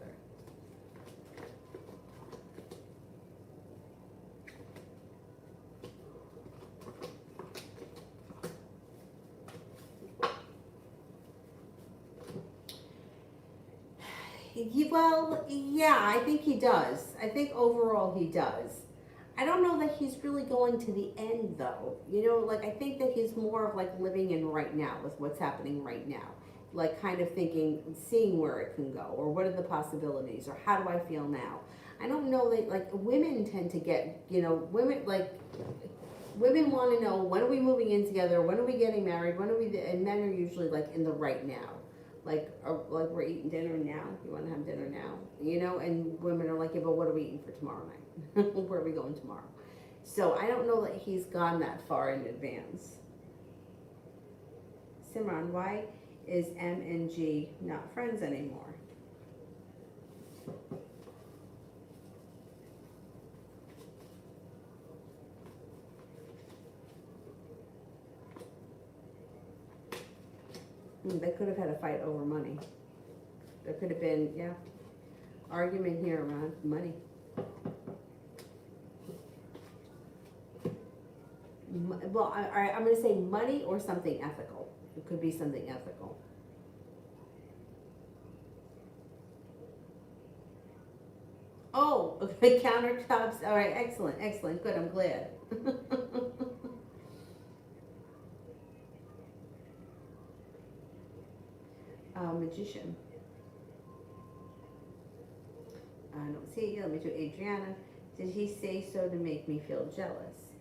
Well, yeah, I think he does. I think overall he does. I don't know that he's really going to the end though. I think that he's more of like living in right now with what's happening right now. Like kind of thinking, seeing where it can go, or what are the possibilities, or how do I feel now? I don't know that, like, women tend to get, women want to know, when are we moving in together? When are we getting married? And men are usually like in the right now. Like we're eating dinner now. You want to have dinner now, and women are like, yeah, but what are we eating for tomorrow night? Where are we going tomorrow? So I don't know that he's gone that far in advance. Simran, why is M and G not friends anymore? They could have had a fight over money. There could have been, yeah, argument here around money. Well, I'm going to say money or something ethical. It could be something ethical. Oh, okay, countertops. All right, excellent, excellent. Good, I'm glad. Magician. I don't see it. Let me do Adriana. Did he say so to make me feel jealous?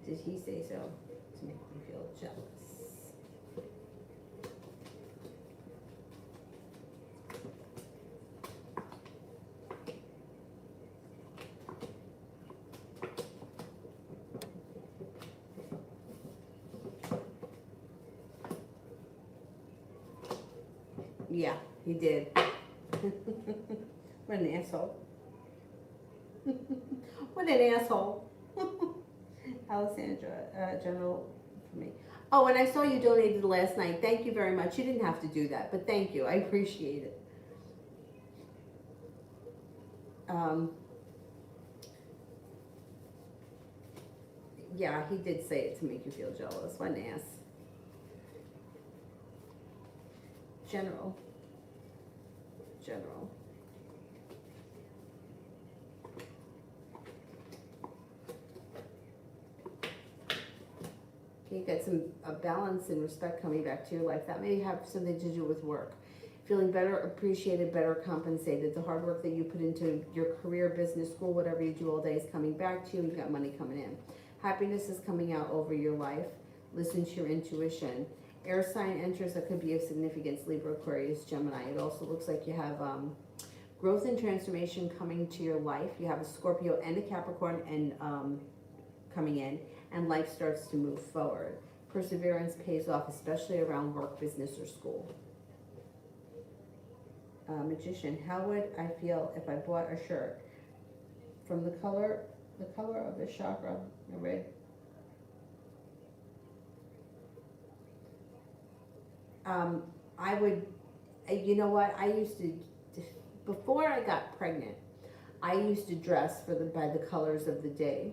Did he say so to make me feel jealous? Yeah, he did. What an asshole. What an asshole. Alessandra, general for me. Oh, and I saw you donated last night. Thank you very much. You didn't have to do that, but thank you. I appreciate it. Yeah, he did say it to make you feel jealous. What an ass. General. General. You get some balance and respect coming back to your life. That may have something to do with work. Feeling better appreciated, better compensated. The hard work that you put into your career, business, school, whatever you do all day is coming back to you, and you've got money coming in. Happiness is coming out over your life. Listen to your intuition. Air sign enters that could be of significance: Libra, Aquarius, Gemini. It also looks like you have growth and transformation coming to your life. You have a Scorpio and a Capricorn and coming in, and life starts to move forward. Perseverance pays off, especially around work, business, or school. Magician, how would I feel if I bought a shirt from the color of the chakra, the red? I would, you know what, I used to, before I got pregnant, I used to dress by the colors of the day,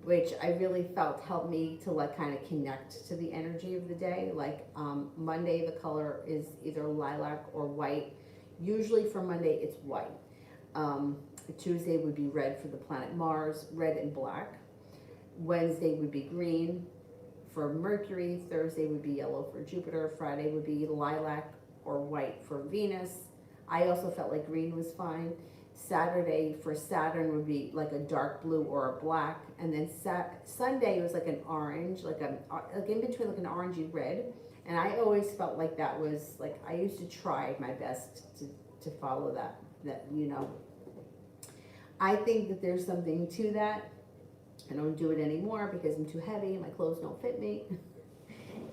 which I really felt helped me to like kind of connect to the energy of the day. Like Monday, the color is either lilac or white. Usually for Monday, it's white. Tuesday would be red for the planet Mars, red and black. Wednesday would be green for Mercury. Thursday would be yellow for Jupiter. Friday would be lilac or white for Venus. I also felt like green was fine. Saturday for Saturn would be like a dark blue or a black, and then Sunday was like an orange, like in between, like an orangey red. And I always felt like that was like, I used to try my best to follow that, you know. I think that there's something to that. I don't do it anymore because I'm too heavy and my clothes don't fit me.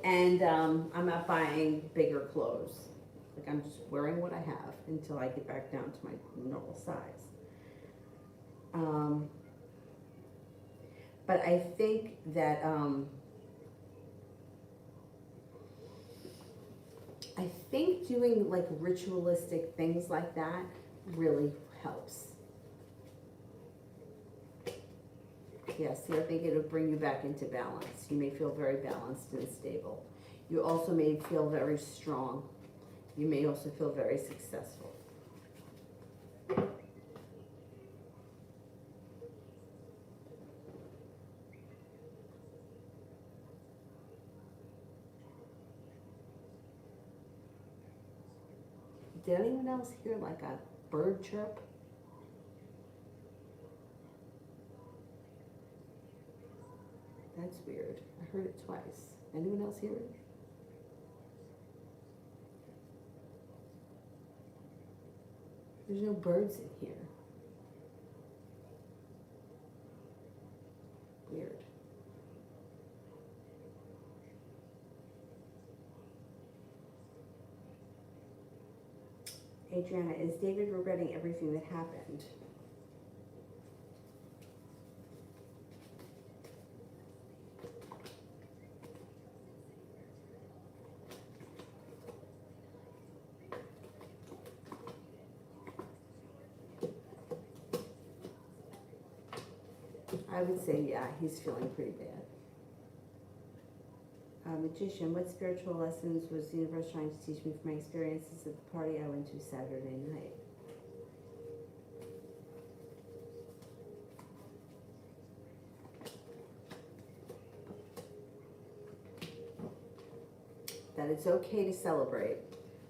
And I'm not buying bigger clothes. Like, I'm just wearing what I have until I get back down to my normal size. But I think that doing like ritualistic things like that really helps. Yes, I think it'll bring you back into balance. You may feel very balanced and stable. You also may feel very strong. You may also feel very successful. Did anyone else hear like a bird chirp? That's weird. I heard it twice. Anyone else hear it? There's no birds in here. Weird. Adriana, is David regretting everything that happened? I would say, yeah, he's feeling pretty bad. Magician, what spiritual lessons was the universe trying to teach me from my experiences at the party I went to Saturday night? That it's okay to celebrate.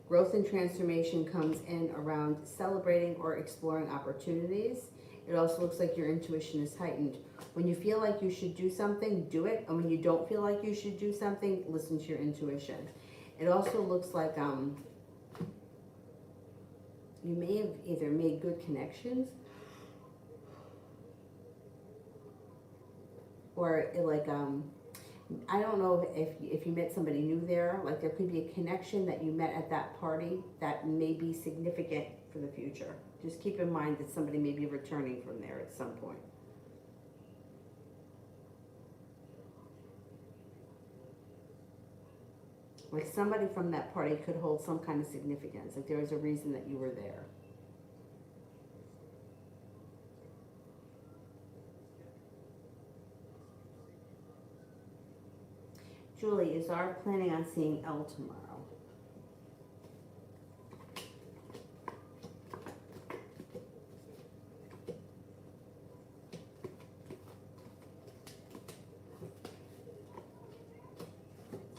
Growth and transformation comes in around celebrating or exploring opportunities. It also looks like your intuition is heightened. When you feel like you should do something, do it. And when you don't feel like you should do something, listen to your intuition. It also looks like you may have either made good connections or I don't know if you met somebody new there. Like there could be a connection that you met at that party that may be significant for the future. Just keep in mind that somebody may be returning from there at some point. Like somebody from that party could hold some kind of significance. Like there was a reason that you were there. Julie, is our planning on seeing Elle tomorrow?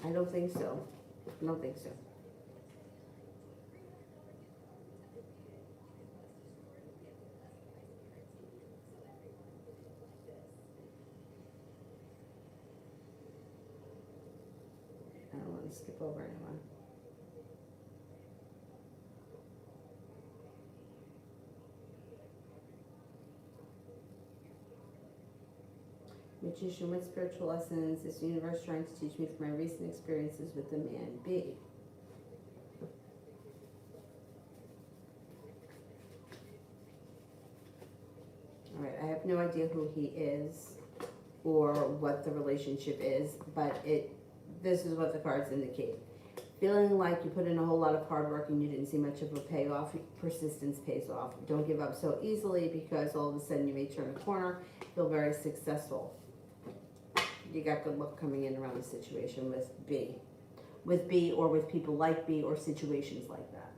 I don't think so. I don't think so. I don't want to skip over anyone. Magician, what spiritual lessons is the universe trying to teach me from my recent experiences with the man B? All right, I have no idea who he is or what the relationship is, but this is what the cards indicate. Feeling like you put in a whole lot of hard work and you didn't see much of a payoff, persistence pays off. Don't give up so easily because all of a sudden you may turn a corner, feel very successful. You got good luck coming in around the situation with B. With B or with people like B or situations like that.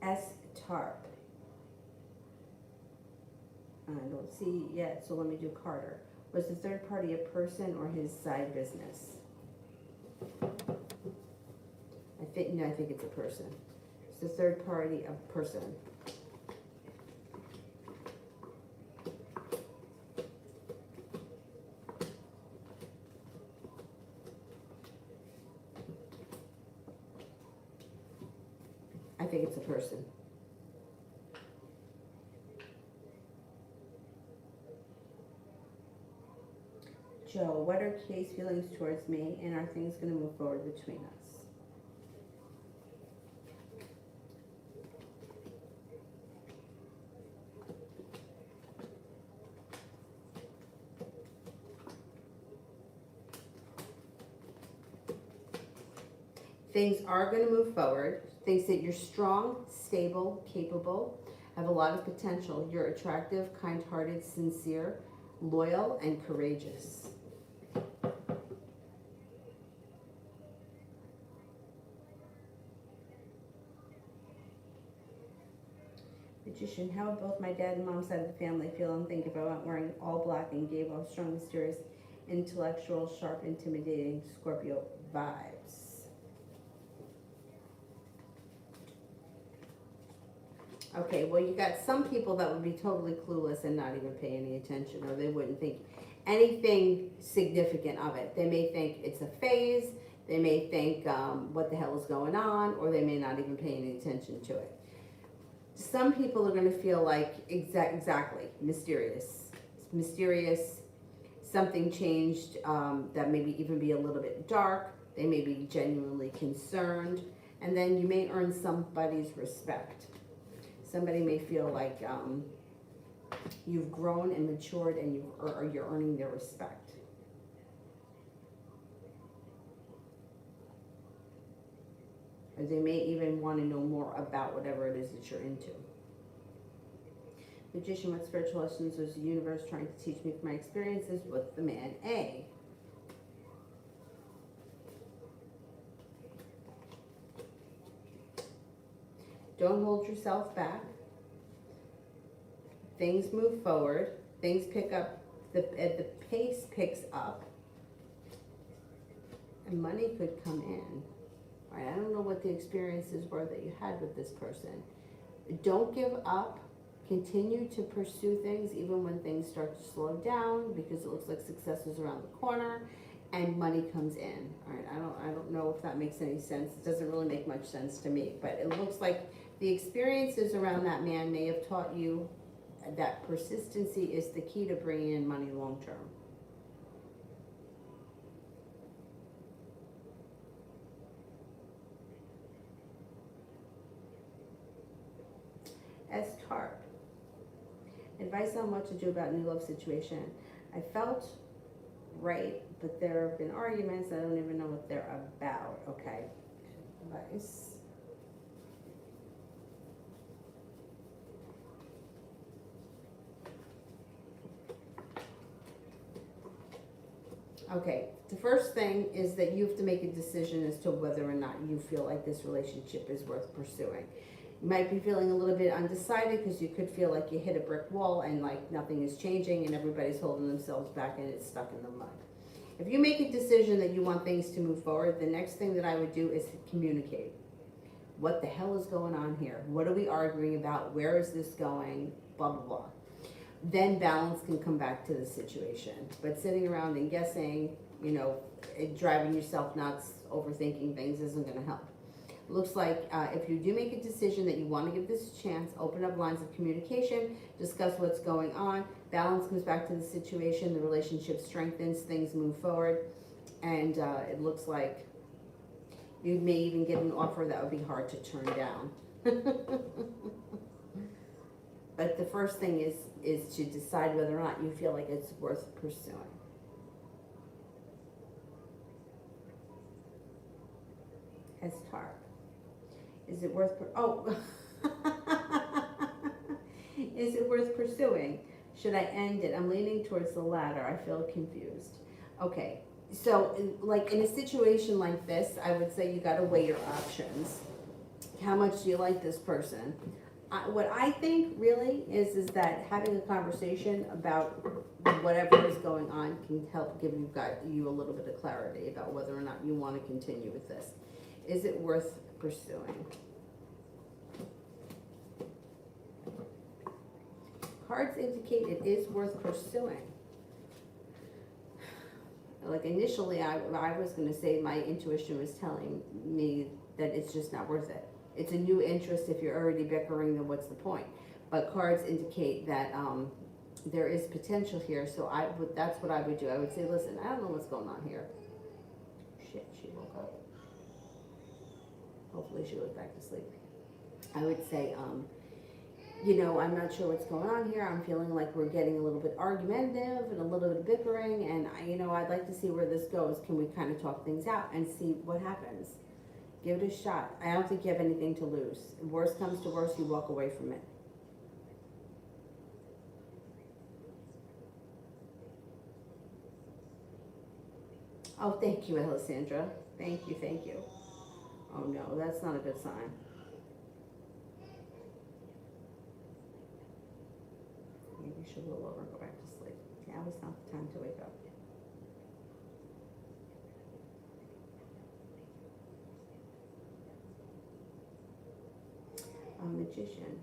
S Tarp. I don't see yet, so let me do Carter. Was the third party a person or his side business? I think it's a person. It's the third party a person. I think it's a person. Joe, what are Kay's feelings towards me, and are things going to move forward between us? Things are going to move forward. Thinks that you're strong, stable, capable, have a lot of potential. You're attractive, kind-hearted, sincere, loyal, and courageous. Magician, how would both my dad and mom's side of the family feel and think if I went wearing all black and gave off strong, mysterious, intellectual, sharp, intimidating Scorpio vibes? Okay, well, you got some people that would be totally clueless and not even pay any attention, or they wouldn't think anything significant of it. They may think it's a phase, they may think what the hell is going on, or they may not even pay any attention to it. Some people are going to feel like exactly mysterious, something changed that maybe even be a little bit dark, They may be genuinely concerned. And then you may earn somebody's respect. Somebody may feel like you've grown and matured and you're earning their respect. Or they may even want to know more about whatever it is that you're into. Magician, what spiritual lessons was the universe trying to teach me from my experiences with the man A? Don't hold yourself back. Things move forward. Things pick up. The pace picks up. And money could come in. All right, I don't know what the experiences were that you had with this person. Don't give up. Continue to pursue things even when things start to slow down, because it looks like success is around the corner and money comes in. All right, I don't know if that makes any sense. It doesn't really make much sense to me, but it looks like the experiences around that man may have taught you that persistency is the key to bringing in money long term. As tarp. Advice on what to do about new love situation. I felt right, but there have been arguments. I don't even know what they're about. Okay. Advice. Okay, the first thing is that you have to make a decision as to whether or not you feel like this relationship is worth pursuing. You might be feeling a little bit undecided because you could feel like you hit a brick wall and like nothing is changing and everybody's holding themselves back and it's stuck in the mud. If you make a decision that you want things to move forward, the next thing that I would do is communicate. What the hell is going on here? What are we arguing about? Where is this going? Blah, blah, blah. Then balance can come back to the situation. But sitting around and guessing, you know, driving yourself nuts, overthinking things isn't going to help. Looks like if you do make a decision that you want to give this a chance, open up lines of communication, discuss what's going on, balance comes back to the situation, the relationship strengthens, things move forward, and it looks like you may even get an offer that would be hard to turn down. But the first thing is to decide whether or not you feel like it's worth pursuing. As tarp. Is it worth Is it worth pursuing? Should I end it? I'm leaning towards the latter. I feel confused. Okay. So like in a situation like this, I would say you got to weigh your options. How much do you like this person? What I think really is that having a conversation about whatever is going on can help give you a little bit of clarity about whether or not you want to continue with this. Is it worth pursuing? Cards indicate it is worth pursuing. Like initially, I was going to say my intuition was telling me that it's just not worth it. It's a new interest. If you're already bickering, then what's the point? But cards indicate that there is potential here. So that's what I would do. I would say, listen, I don't know what's going on here. Shit, she woke up. Hopefully she goes back to sleep. I would say, you know, I'm not sure what's going on here. I'm feeling like we're getting a little bit argumentative and a little bit of bickering. And, you know, I'd like to see where this goes. Can we kind of talk things out and see what happens? Give it a shot. I don't think you have anything to lose. If worst comes to worst, you walk away from it. Oh, thank you, Alessandra. Thank you, thank you. Oh no, that's not a good sign. Maybe she'll roll over and go back to sleep. Now is not the time to wake up. Magician.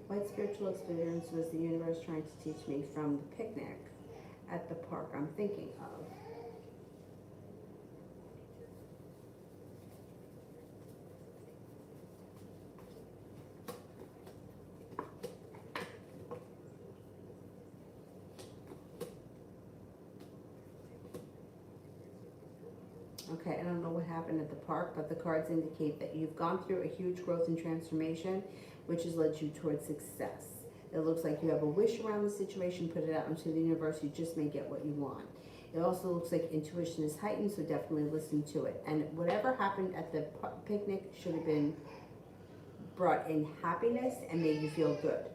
What spiritual experience was the universe trying to teach me from the picnic at the park I'm thinking of? Okay, I don't know what happened at the park, but the cards indicate that you've gone through a huge growth and transformation, which has led you towards success. It looks like you have a wish around the situation, put it out into the universe, you just may get what you want. It also looks like intuition is heightened, so definitely listen to it. And whatever happened at the picnic should have been brought in happiness and made you feel good.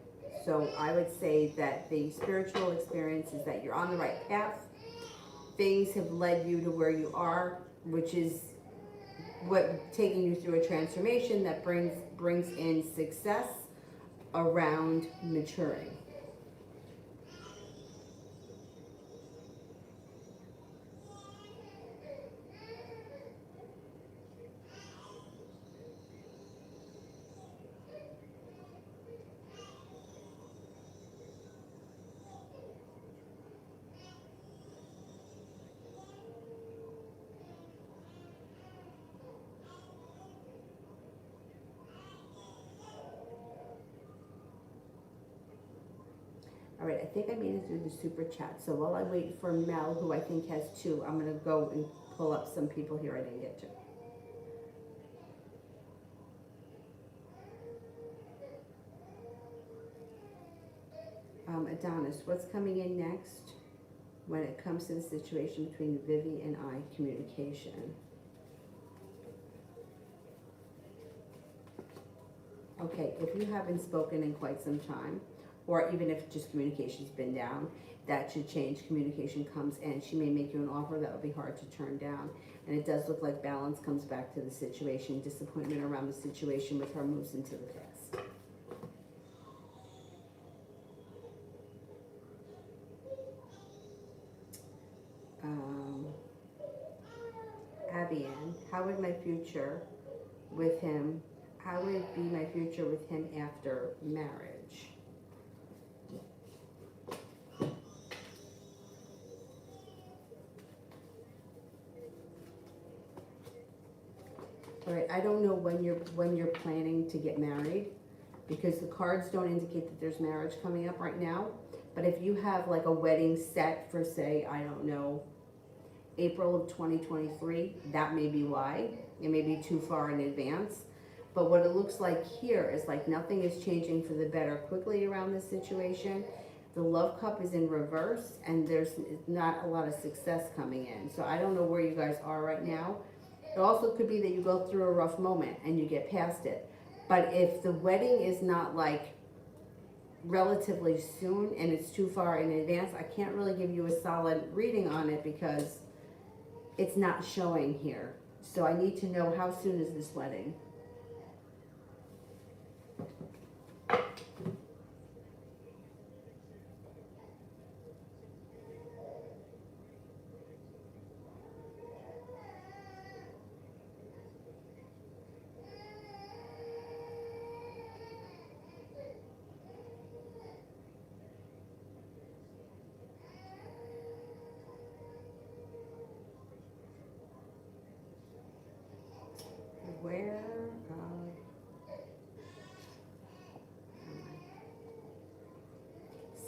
So I would say that the spiritual experience is that you're on the right path. Things have led you to where you are, which is what taking you through a transformation that brings in success around maturing. All right, I think I made it through the super chat. So while I wait for Mel, who I think has two, I'm going to go and pull up some people here I didn't get to. Adonis, what's coming in next when it comes to the situation between Vivi and I, communication? Okay, if you haven't spoken in quite some time, or even if just communication's been down, that should change. Communication comes in. She may make you an offer that will be hard to turn down. And it does look like balance comes back to the situation. Disappointment around the situation with her moves into the past. Abby Ann, how would my future with him, how would it be my future with him after marriage? All right, I don't know when you're planning to get married, because the cards don't indicate that there's marriage coming up right now. But if you have like a wedding set for, say, I don't know, April of 2023, that may be why. It may be too far in advance. But what it looks like here is like nothing is changing for the better quickly around this situation. The love cup is in reverse, and there's not a lot of success coming in. So I don't know where you guys are right now. It also could be that you go through a rough moment and you get past it. But if the wedding is not like relatively soon and it's too far in advance, I can't really give you a solid reading on it because it's not showing here. So I need to know, how soon is this wedding? Where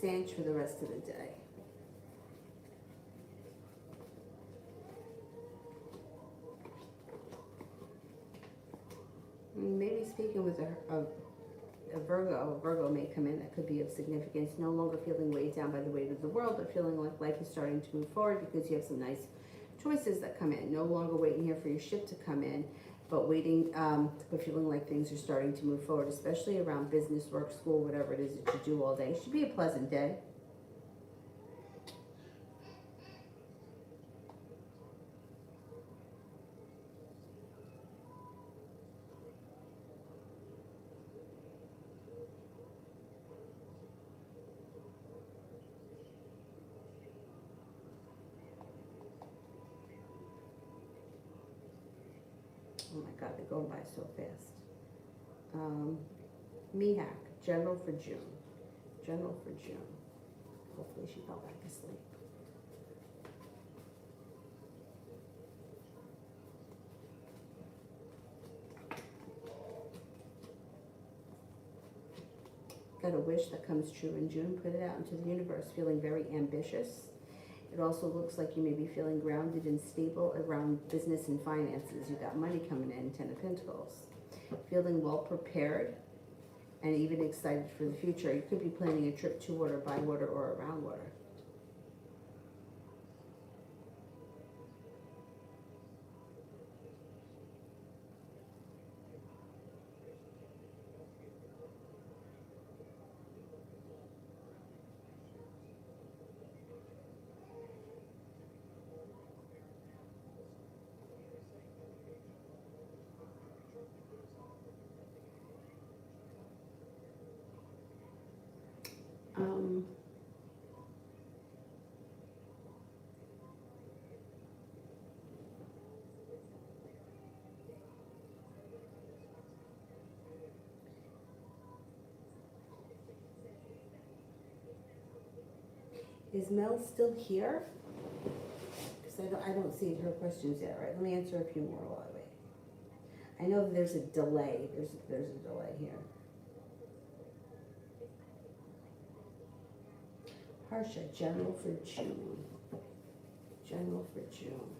Sanch for the rest of the day. Maybe speaking with a Virgo. A Virgo may come in that could be of significance. No longer feeling weighed down by the weight of the world, but feeling like life is starting to move forward because you have some nice choices that come in. No longer waiting here for your ship to come in, but waiting, but feeling like things are starting to move forward, especially around business, work, school, whatever it is that you do all day. It should be a pleasant day. Oh my God, they're going by so fast. Mihak, General for June. General for June. Hopefully she fell back asleep. Got a wish that comes true in June. Put it out into the universe. Feeling very ambitious It also looks like you may be feeling grounded and stable around business and finances. You got money coming in, 10 of Pentacles. Feeling well prepared and even excited for the future. You could be planning a trip to water, by water, or around water. Um, is Mel still here? Because I don't see her questions yet, right? Let me answer a few more while I wait. I know there's a delay. There's a delay here. Harsha, general for June. General for June.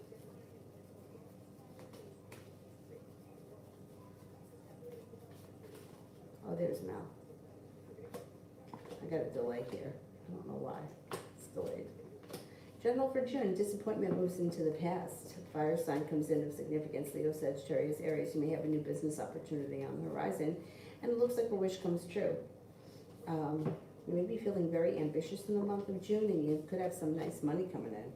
Oh, there's Mel. I got a delay here. I don't know why. It's delayed. General for June, disappointment moves into the past. Fire sign comes in of significance. Leo, Sagittarius, Aries. You may have a new business opportunity on the horizon, and it looks like a wish comes true. You may be feeling very ambitious in the month of June, and you could have some nice money coming in.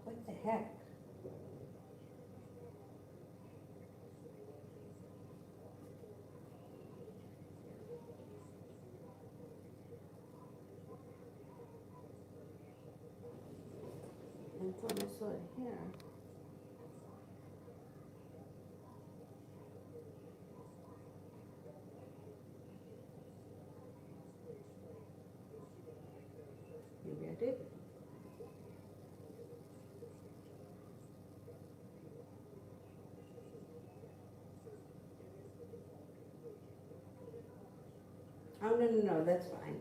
What the heck? I thought I saw it here. Maybe I did. Oh, no, that's fine.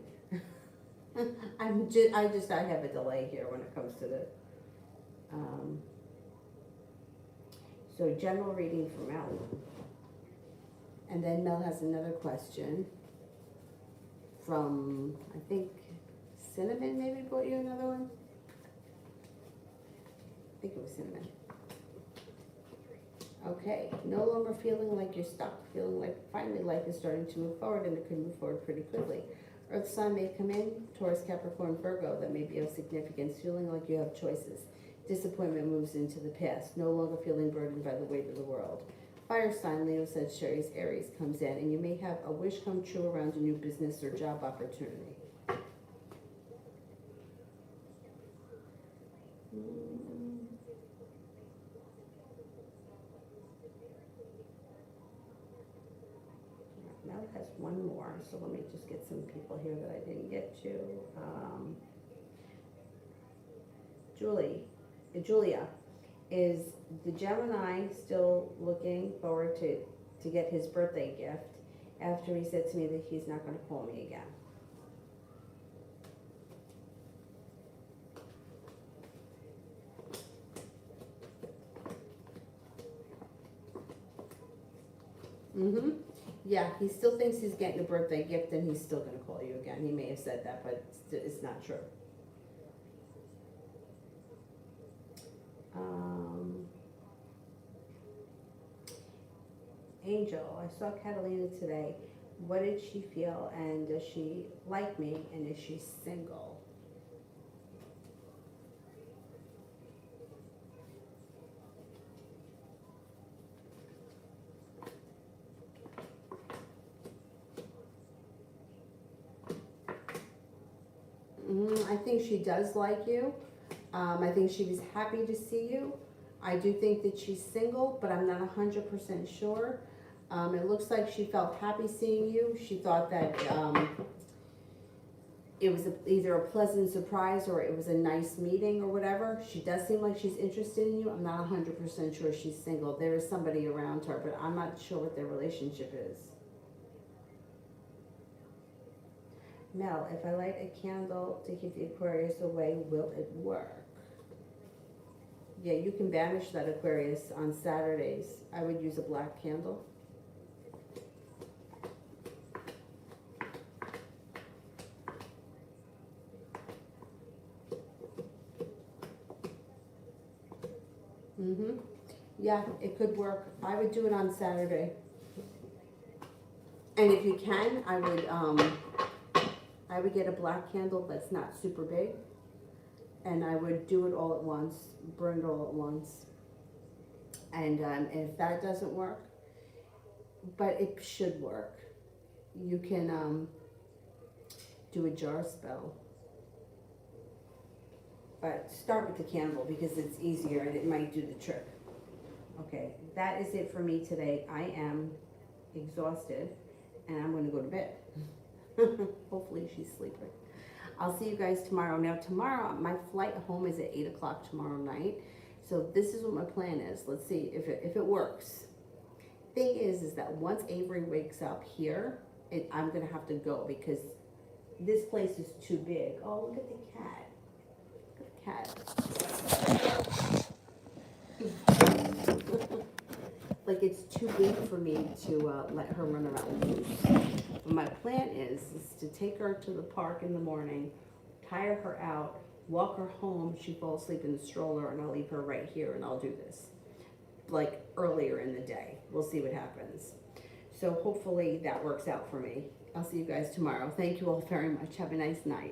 I have a delay here when it comes to the, so general reading for Mel. And then Mel has another question from, I think, Cinnamon maybe brought you another one? I think it was Cinnamon. Okay, no longer feeling like you're stuck, feeling like finally life is starting to move forward, and it could move forward pretty quickly. Earth sign may come in, Taurus, Capricorn, Virgo, that may be of significance, feeling like you have choices. Disappointment moves into the past, no longer feeling burdened by the weight of the world. Fire sign, Leo, Sagittarius, Aries comes in, and you may have a wish come true around a new business or job opportunity. Mel has one more, so let me just get some people here that I didn't get to. Julia, is the Gemini still looking forward to get his birthday gift after he said to me that he's not going to call me again? Mm-hmm. Yeah, he still thinks he's getting a birthday gift, and he's still going to call you again. He may have said that, but it's not true. Angel, I saw Catalina today. What did she feel, and does she like me, and is she single? I think she does like you. I think she was happy to see you. I do think that she's single, but I'm not 100% sure. It looks like she felt happy seeing you. She thought that it was either a pleasant surprise or it was a nice meeting or whatever. She does seem like she's interested in you. I'm not 100% sure she's single. There is somebody around her, but I'm not sure what their relationship is. Mel, if I light a candle to keep the Aquarius away, will it work? Yeah, you can banish that Aquarius on Saturdays. I would use a black candle. Yeah, it could work. I would do it on Saturday. And if you can, I would get a black candle that's not super big, and I would do it all at once, burn it all at once. And if that doesn't work, but it should work, you can do a jar spell. But start with the candle because it's easier and it might do the trick. Okay, that is it for me today. I am exhausted and I'm going to go to bed. Hopefully she's sleeping. I'll see you guys tomorrow. Now tomorrow, my flight home is at 8 o'clock tomorrow night. So this is what my plan is. Let's see if it works. Thing is that once Avery wakes up here, I'm going to have to go because this place is too big. Oh, look at the cat. Like it's too big for me to let her run around loose. But my plan is to take her to the park in the morning, tire her out, walk her home. She falls asleep in the stroller, and I'll leave her right here, and I'll do this like earlier in the day. We'll see what happens. So hopefully that works out for me. I'll see you guys tomorrow. Thank you all very much. Have a nice night.